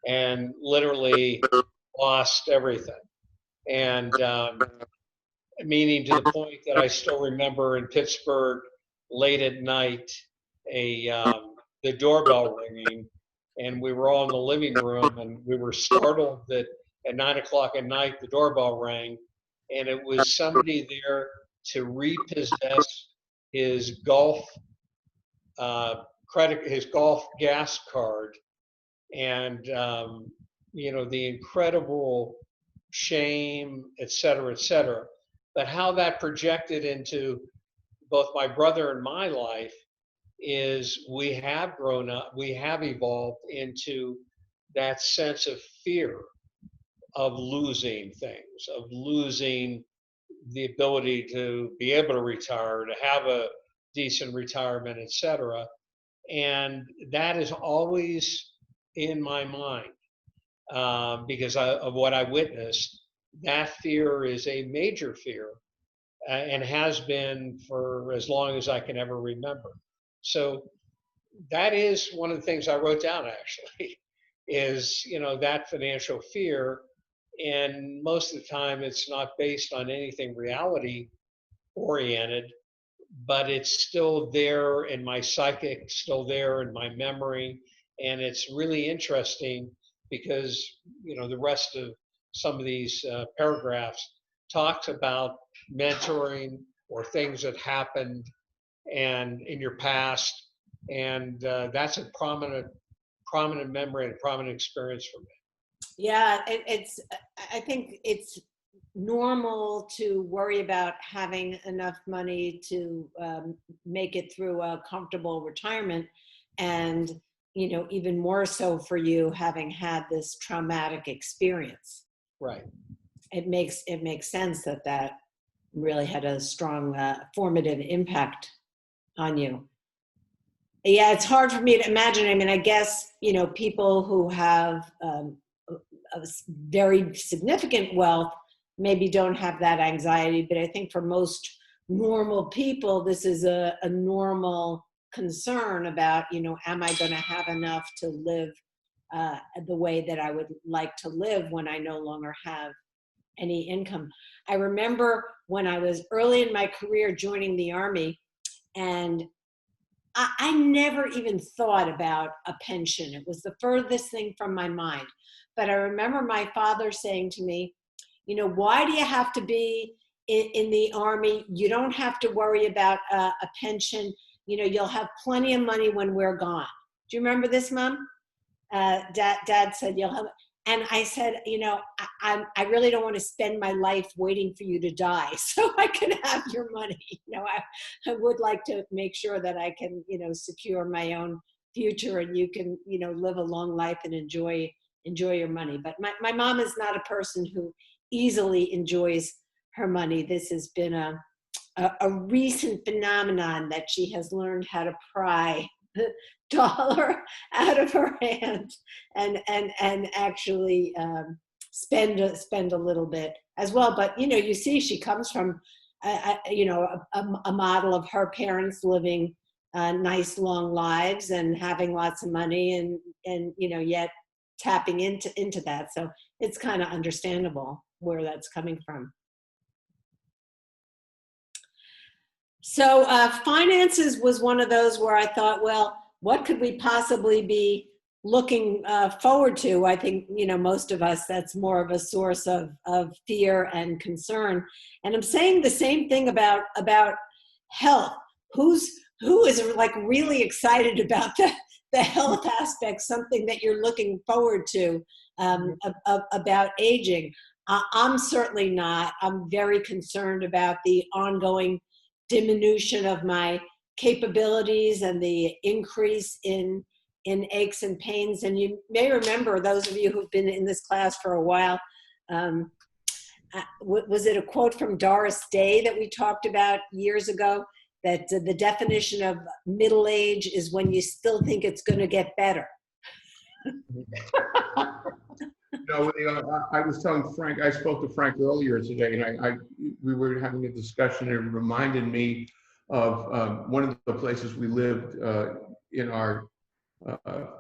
and literally lost everything. And meaning to the point that I still remember in Pittsburgh late at night, the doorbell ringing, and we were all in the living room, and we were startled that at 9 o'clock at night the doorbell rang, and it was somebody there to repossess his golf his golf gas card, and the incredible shame, et cetera, but how that projected into both my brother and my life is we have grown up, we have evolved into that sense of fear of losing things, of losing the ability to be able to retire, to have a decent retirement, etc. And that is always in my mind because of what I witnessed. That fear is a major fear and has been for as long as I can ever remember. So that is one of the things I wrote down actually is, that financial fear. And most of the time it's not based on anything reality oriented, but it's still there in my psychic, still there in my memory. And it's really interesting because, the rest of some of these paragraphs talks about mentoring or things that happened and in your past. And that's a prominent memory and prominent experience for me.
Yeah, I think it's normal to worry about having enough money to make it through a comfortable retirement. And, even more so for you having had this traumatic experience.
Right.
It makes sense that really had a strong formative impact on you. Yeah, it's hard for me to imagine. I mean, I guess, people who have a very significant wealth maybe don't have that anxiety, but I think for most normal people, this is a normal concern about, am I going to have enough to live the way that I would like to live when I no longer have any income. I remember when I was early in my career joining the Army, and I never even thought about a pension. It was the furthest thing from my mind. But I remember my father saying to me, why do you have to be in the Army? You don't have to worry about a pension. You'll have plenty of money when we're gone. Do you remember this, Mom? Dad said, you'll have, and I said, I really don't want to spend my life waiting for you to die so I can have your money. I would like to make sure that I can, secure my own future and you can, live a long life and enjoy your money. But my mom is not a person who easily enjoys her money. This has been a recent phenomenon that she has learned how to pry the dollar out of her hand and actually spend a little bit as well. But you see, she comes from a model of her parents living nice long lives and having lots of money and yet tapping into that. So it's kind of understandable where that's coming from. So finances was one of those where I thought, well, what could we possibly be looking forward to? I think, most of us, that's more of a source of fear and concern. And I'm saying the same thing about health. Who is like really excited about the health aspect, something that you're looking forward to about aging? I'm certainly not. I'm very concerned about the ongoing diminution of my capabilities and the increase in aches and pains. And you may remember, those of you who've been in this class for a while, was it a quote from Doris Day that we talked about years ago, that the definition of middle age is when you still think it's going to get better?
I was telling Frank, I spoke to Frank earlier today, and we were having a discussion, and it reminded me of one of the places we lived in our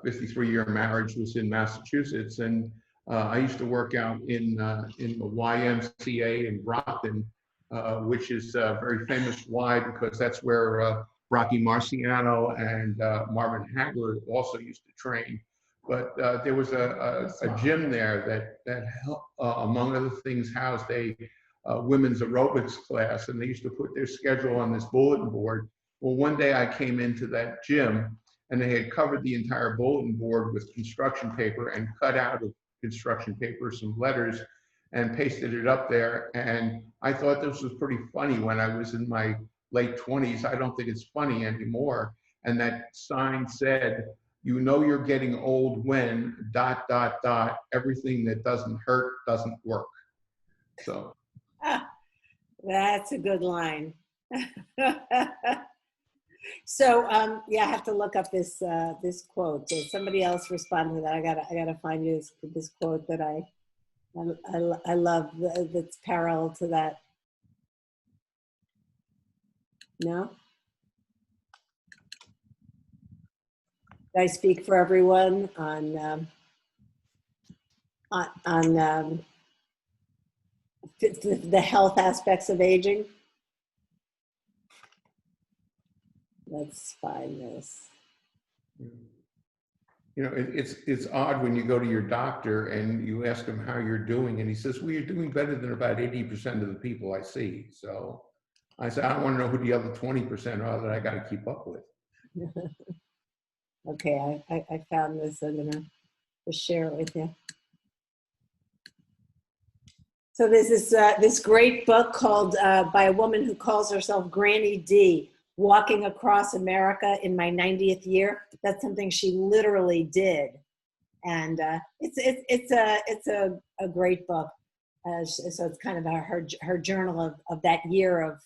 53-year marriage was in Massachusetts, and I used to work out in the YMCA in Brockton, which is very famous. Why? Because that's where Rocky Marciano and Marvin Hagler also used to train. But there was a gym there that among other things, housed a women's aerobics class, and they used to put their schedule on this bulletin board. Well, one day I came into that gym, and they had covered the entire bulletin board with construction paper and cut out of construction paper some letters and pasted it up there. And I thought this was pretty funny when I was in my late 20s. I don't think it's funny anymore. And that sign said, you're getting old when ... everything that doesn't hurt doesn't work. So.
That's a good line. So, yeah, I have to look up this this quote. So somebody else responded to that. I gotta find you this quote that I love that's parallel to that. No? Did I speak for everyone on the health aspects of aging? Let's find this.
You know, it's odd when you go to your doctor and you ask him how you're doing, and he says, well, you're doing better than about 80% of the people I see. So I said, I want to know who the other 20% are that I got to keep up with.
Okay, I found this. I'm gonna just share it with you. So there's this great book called by a woman who calls herself Granny D, Walking Across America in My 90th Year. That's something she literally did, and it's a great book. So it's kind of her journal of that year of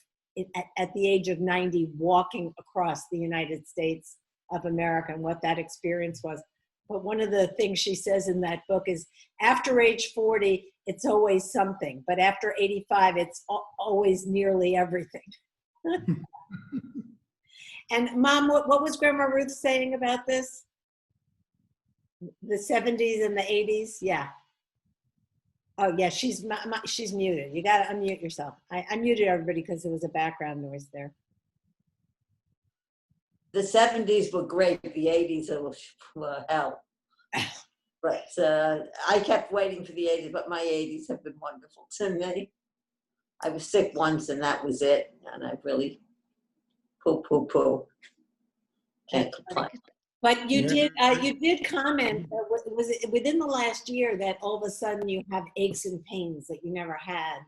at the age of 90, walking across the United States of America and what that experience was. But one of the things she says in that book is after age 40, it's always something, but after 85, it's always nearly everything. And Mom, what was Grandma Ruth saying about this? The 70s and the 80s? Yeah. Oh yeah, she's muted. You gotta unmute yourself. I muted everybody because there was a background noise there.
The 70s were great, the 80s were hell. But I kept waiting for the 80s, but my 80s have been wonderful to me. I was sick once and that was it. And I really poo. Can't complain.
But you did comment, was it within the last year that all of a sudden you have aches and pains that you never had?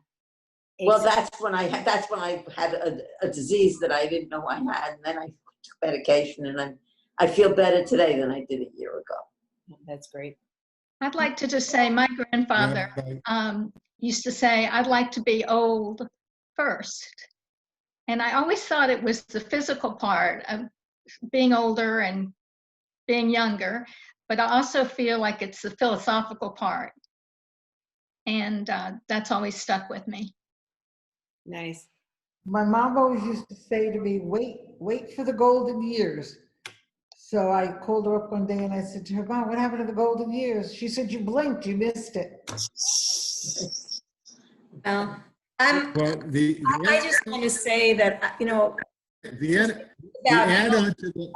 Well, that's when I had a disease that I didn't know I had, and then I took medication, and I feel better today than I did a year ago.
That's great.
I'd like to just say my grandfather used to say, I'd like to be old first. And I always thought it was the physical part of being older and being younger, but I also feel like it's the philosophical part. And that's always stuck with me.
Nice.
My mom always used to say to me, wait for the golden years. So I called her up one day and I said to her, Mom, what happened to the golden years? She said, you blinked, you missed it.
Well,
I
just want to say that, you know,
the add-on to the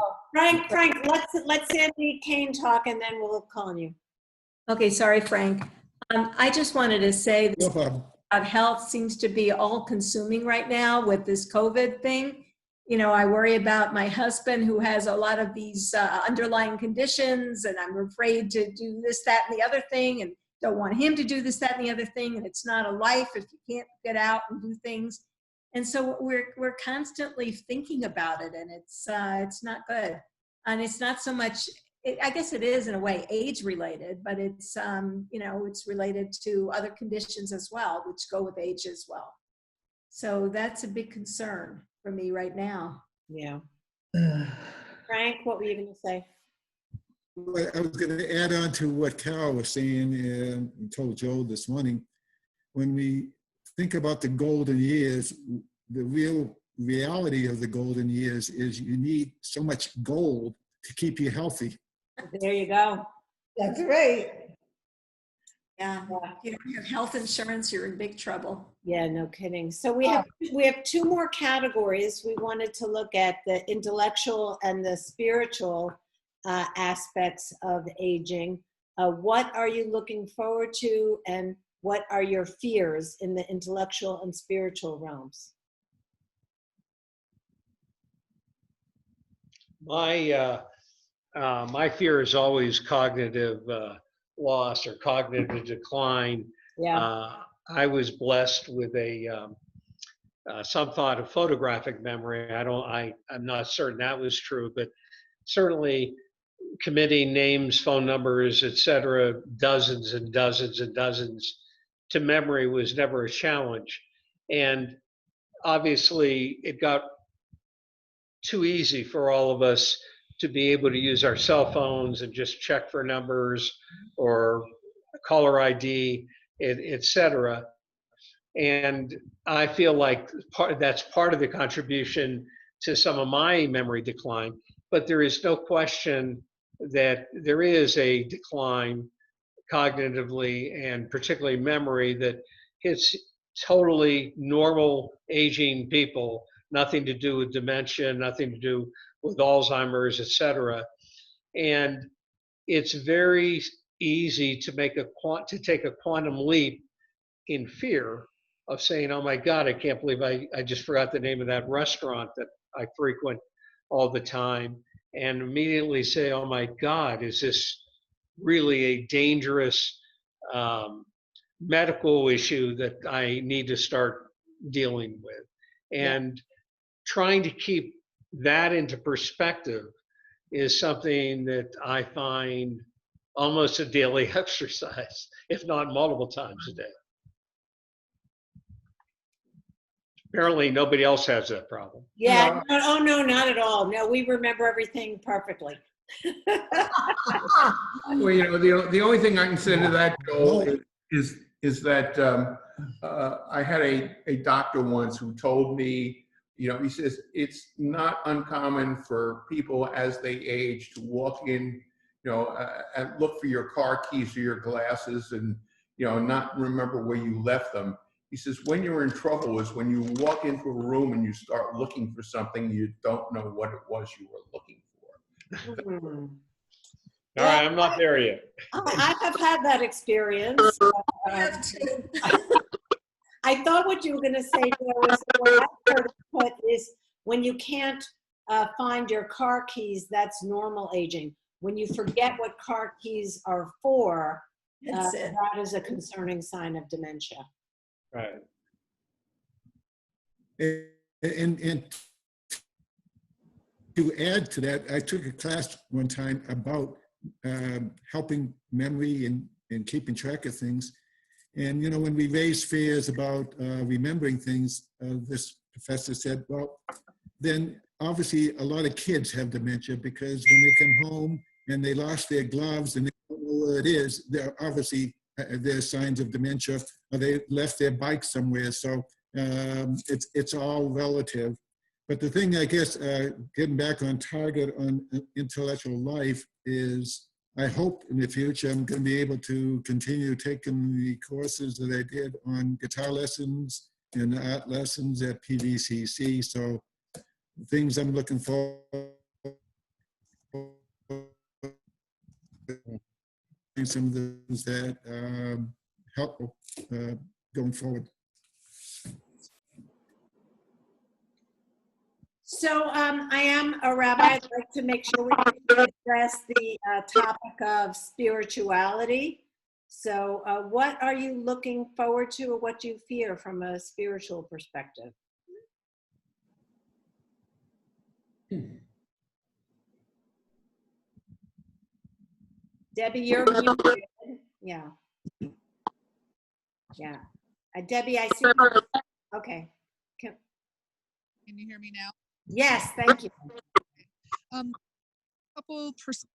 Frank, let Sandy Kane talk and then we'll call on you.
Okay, sorry, Frank. I just wanted to say this about health seems to be all consuming right now with this COVID thing. You know, I worry about my husband who has a lot of these underlying conditions, and I'm afraid to do this, that, and the other thing, and don't want him to do this, that, and the other thing, and it's not a life if you can't get out and do things. And so we're constantly thinking about it, and it's not good. And it's not so much, I guess it is in a way age related, but it's, you know, it's related to other conditions as well, which go with age as well. So that's a big concern for me right now.
Yeah. Frank, what were you going to say?
Well, I was going to add on to what Carol was saying and told Joe this morning. When we think about the golden years, the real reality of the golden years is you need so much gold to keep you healthy.
There you go.
That's right.
Yeah, if you don't have health insurance, you're in big trouble.
Yeah, no kidding. So we have two more categories. We wanted to look at the intellectual and the spiritual aspects of aging. What are you looking forward to, and what are your fears in the intellectual and spiritual realms?
My fear is always cognitive loss or cognitive decline.
Yeah.
I was blessed with some thought of photographic memory. I'm not certain that was true, but certainly committing names, phone numbers, etc., dozens and dozens and dozens to memory was never a challenge. And obviously it got too easy for all of us to be able to use our cell phones and just check for numbers or caller ID, et cetera. And I feel like that's part of the contribution to some of my memory decline. But there is no question that there is a decline cognitively and particularly memory that hits totally normal aging people, nothing to do with dementia, nothing to do with Alzheimer's, et cetera. And it's very easy to take a quantum leap in fear of saying, oh my God, I can't believe I just forgot the name of that restaurant that I frequent all the time, and immediately say, oh my God, is this really a dangerous medical issue that I need to start dealing with? And trying to keep that into perspective is something that I find almost a daily exercise, if not multiple times a day. Apparently, nobody else has that problem.
Yeah, no, oh no, not at all. No, we remember everything perfectly.
Well, you know, the only thing I can say to that, Joel, is that I had a doctor once who told me, you know, he says it's not uncommon for people as they age to walk in, you know, and look for your car keys or your glasses and, you know, not remember where you left them. He says, when you're in trouble is when you walk into a room and you start looking for something, you don't know what it was you were looking for.
All right, I'm not there yet.
I have had that experience. I thought what you were going to say there was, what I've heard put is when you can't find your car keys, that's normal aging. When you forget what car keys are for, that is a concerning sign of dementia.
Right.
And to add to that, I took a class one time about helping memory and keeping track of things. And, you know, when we raised fears about remembering things, this professor said, well, then obviously a lot of kids have dementia because when they come home and they lost their gloves and they don't know where it is, they're obviously there's signs of dementia, or they left their bike somewhere. So it's all relative. But the thing, I guess, getting back on target on intellectual life is, I hope in the future I'm going to be able to continue taking the courses that I did on guitar lessons and art lessons at PVCC. So things I'm looking for. Some of the things that help going forward.
So I am a rabbi. I'd like to make sure we address the topic of spirituality. So what are you looking forward to, or what do you fear from a spiritual perspective? Debbie, you're muted. Yeah. Yeah. Debbie, I see. Okay.
Can you hear me now?
Yes, thank you.
Couple perspectives.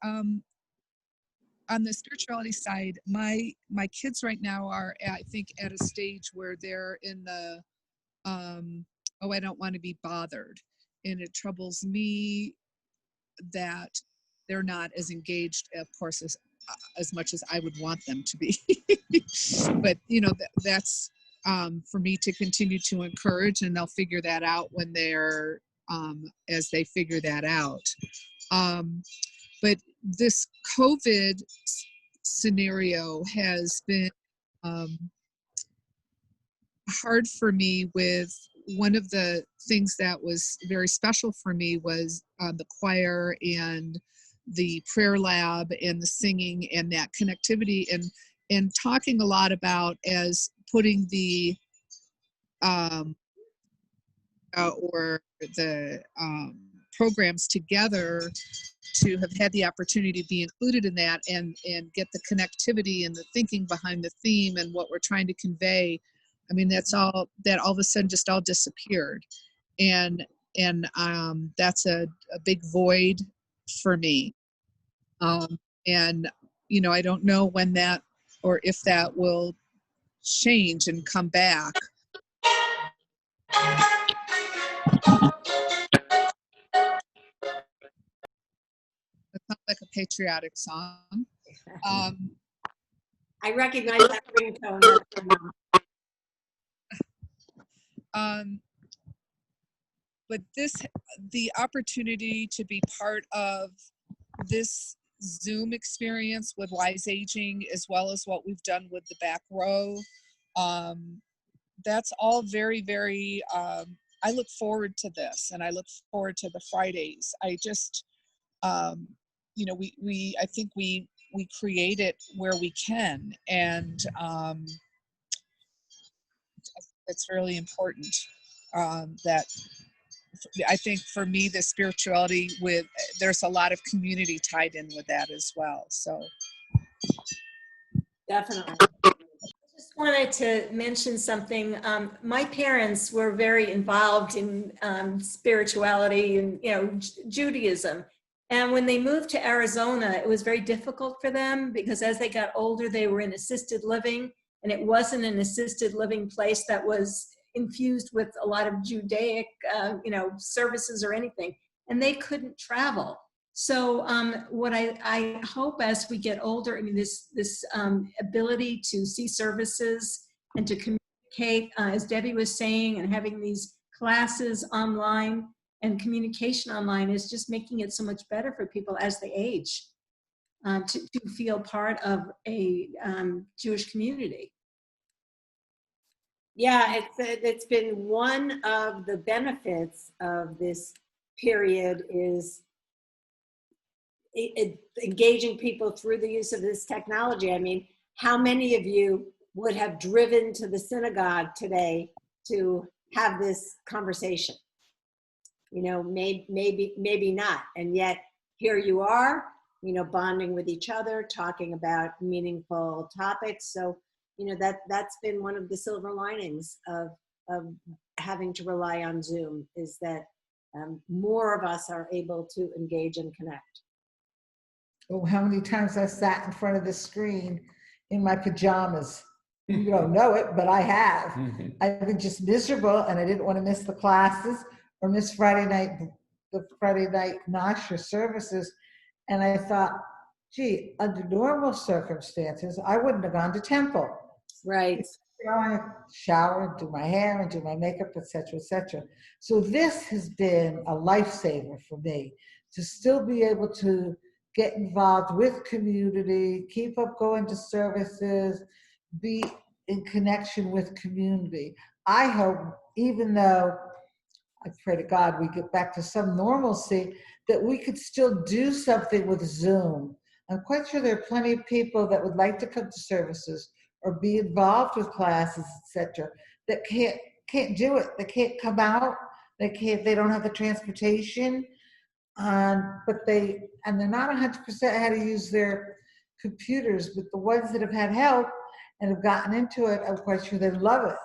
On the spirituality side, my kids right now are, I think, at a stage where they're in the, oh, I don't want to be bothered. And it troubles me that they're not as engaged, of course, as much as I would want them to be. But, you know, that's for me to continue to encourage, and they'll figure that out when they're, as they figure that out. But this COVID scenario has been hard for me. With one of the things that was very special for me was the choir and the prayer lab and the singing and that connectivity, and talking a lot about as putting the or the programs together, to have had the opportunity to be included in that and get the connectivity and the thinking behind the theme and what we're trying to convey. I mean, that all of a sudden just all disappeared. And that's a big void for me. And, you know, I don't know when that or if that will change and come back. It sounds like a patriotic song.
I recognize that ringtone.
But the opportunity to be part of this Zoom experience with Wise Aging, as well as what we've done with the back row, that's all very, very, I look forward to this, and I look forward to the Fridays. I just, you know, I think we create it where we can, and it's really important that I think for me, the spirituality there's a lot of community tied in with that as well. So
Definitely.
Just wanted to mention something. My parents were very involved in spirituality and, you know, Judaism. And when they moved to Arizona, it was very difficult for them because as they got older, they were in assisted living, and it wasn't an assisted living place that was infused with a lot of Judaic, you know, services or anything, and they couldn't travel. So what I hope as we get older, I mean, this ability to see services and to communicate, as Debbie was saying, and having these classes online and communication online is just making it so much better for people as they age to feel part of a Jewish community.
Yeah, it's been one of the benefits of this period is engaging people through the use of this technology. I mean, how many of you would have driven to the synagogue today to have this conversation? You know, maybe not. And yet here you are, you know, bonding with each other, talking about meaningful topics. So, you know, that's been one of the silver linings of having to rely on Zoom is that more of us are able to engage and connect.
Oh, how many times I sat in front of the screen in my pajamas. You don't know it, but I have. I've been just miserable, and I didn't want to miss the classes or miss the Friday night Nasher services. And I thought, gee, under normal circumstances, I wouldn't have gone to temple.
Right.
You know, I shower, do my hair, and do my makeup, etc., etc. So this has been a lifesaver for me to still be able to get involved with community, keep up going to services, be in connection with community. I hope, even though I pray to God we get back to some normalcy, that we could still do something with Zoom. I'm quite sure there are plenty of people that would like to come to services or be involved with classes, etc., that can't do it. They can't come out. They don't have the transportation. But they're not 100% how to use their computers, but the ones that have had help and have gotten into it, I'm quite sure they love it.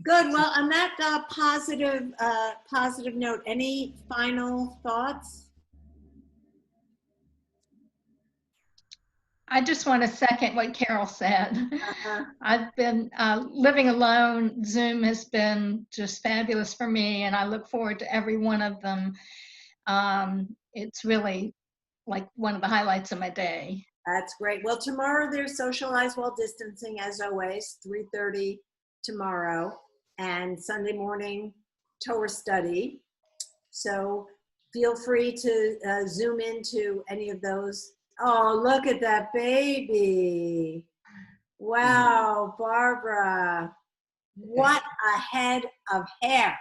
Good. Well, on that positive note, any final thoughts?
I just want to second what Carol said. I've been living alone. Zoom has been just fabulous for me, and I look forward to every one of them. It's really like one of the highlights of my day.
That's great. Well, tomorrow there's socialize while distancing, as always, 3:30 tomorrow, and Sunday morning Torah study. So feel free to Zoom into any of those. Oh, look at that baby. Wow, Barbara. What a head of hair.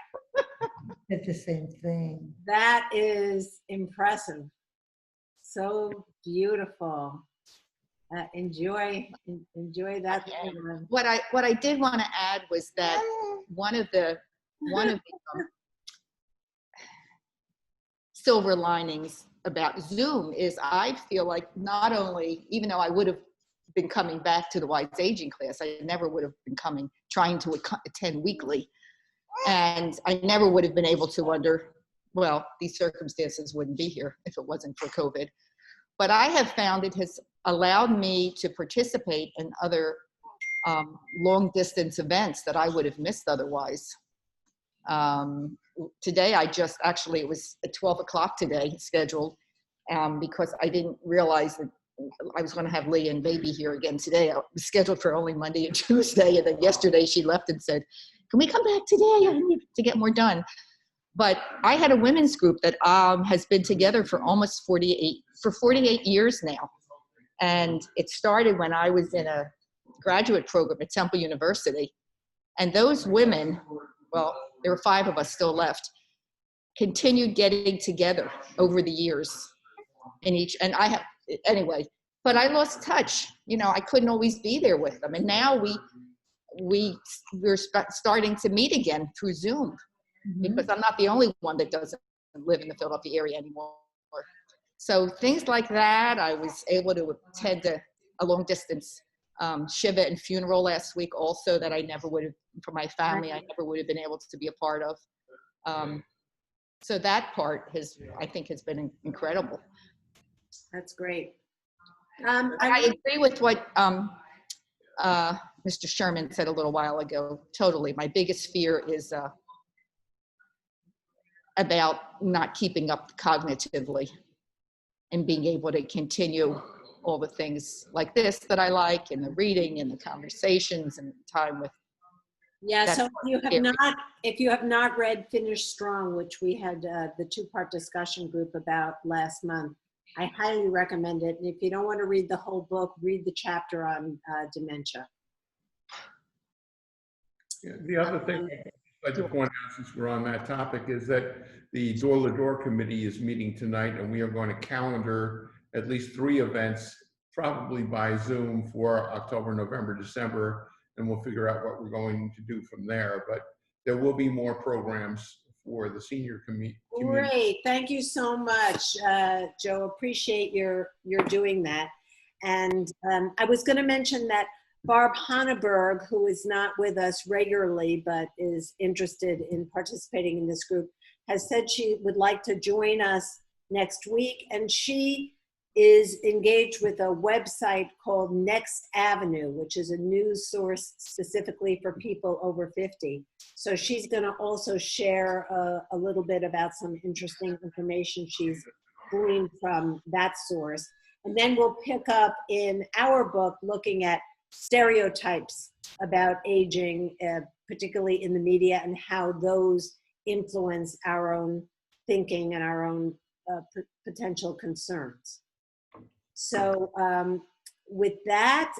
It's the same thing.
That is impressive. So beautiful. Enjoy that.
What I did want to add was that one of the silver linings about Zoom is I feel like not only, even though I would have been coming back to the Wise Aging class, I never would have been trying to attend weekly. And I never would have been able to well, these circumstances wouldn't be here if it wasn't for COVID. But I have found it has allowed me to participate in other long distance events that I would have missed otherwise. Today, actually, it was at 12 o'clock today scheduled because I didn't realize that I was going to have Leah and baby here again today. I was scheduled for only Monday and Tuesday. And then yesterday she left and said, can we come back today? I need to get more done. But I had a women's group that has been together for almost 48 years now. And it started when I was in a graduate program at Temple University. And those women, well, there were 5 of us still left, continued getting together over the years but I lost touch. I couldn't always be there with them. And now we're starting to meet again through Zoom, because I'm not the only one that doesn't live in the Philadelphia area anymore. So things like that, I was able to attend a long distance Shiva and funeral last week also that I never would have, for my family, I never would have been able to be a part of. So that part I think has been incredible.
That's great.
I agree with what Mr. Sherman said a little while ago. Totally. My biggest fear is about not keeping up cognitively and being able to continue all the things like this that I like, and the reading and the conversations and time with.
Yeah, so if you have not read Finish Strong, which we had the 2-part discussion group about last month, I highly recommend it. And if you don't want to read the whole book, read the chapter on dementia.
Yeah, the other thing I'd like to point out, since we're on that topic, is that the Door to Door Committee is meeting tonight, and we are going to calendar at least 3 events, probably by Zoom, for October, November, December, and we'll figure out what we're going to do from there. But there will be more programs for the senior community.
Great, thank you so much, Joe. Appreciate your doing that. And I was going to mention that Barb Hanneberg, who is not with us regularly but is interested in participating in this group, has said she would like to join us next week, and she is engaged with a website called Next Avenue, which is a news source specifically for people over 50. So she's going to also share a little bit about some interesting information she's gleaned from that source. And then we'll pick up in our book looking at stereotypes about aging, particularly in the media, and how those influence our own thinking and our own potential concerns. So with that,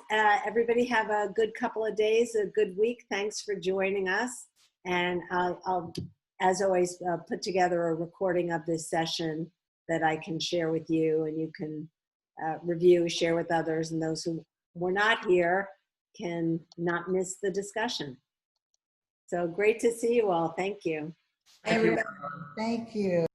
everybody have a good couple of days, a good week. Thanks for joining us. And I'll as always, put together a recording of this session that I can share with you, and you can review, share with others, and those who were not here can not miss the discussion. So great to see you all. Thank you.
Everyone, thank you.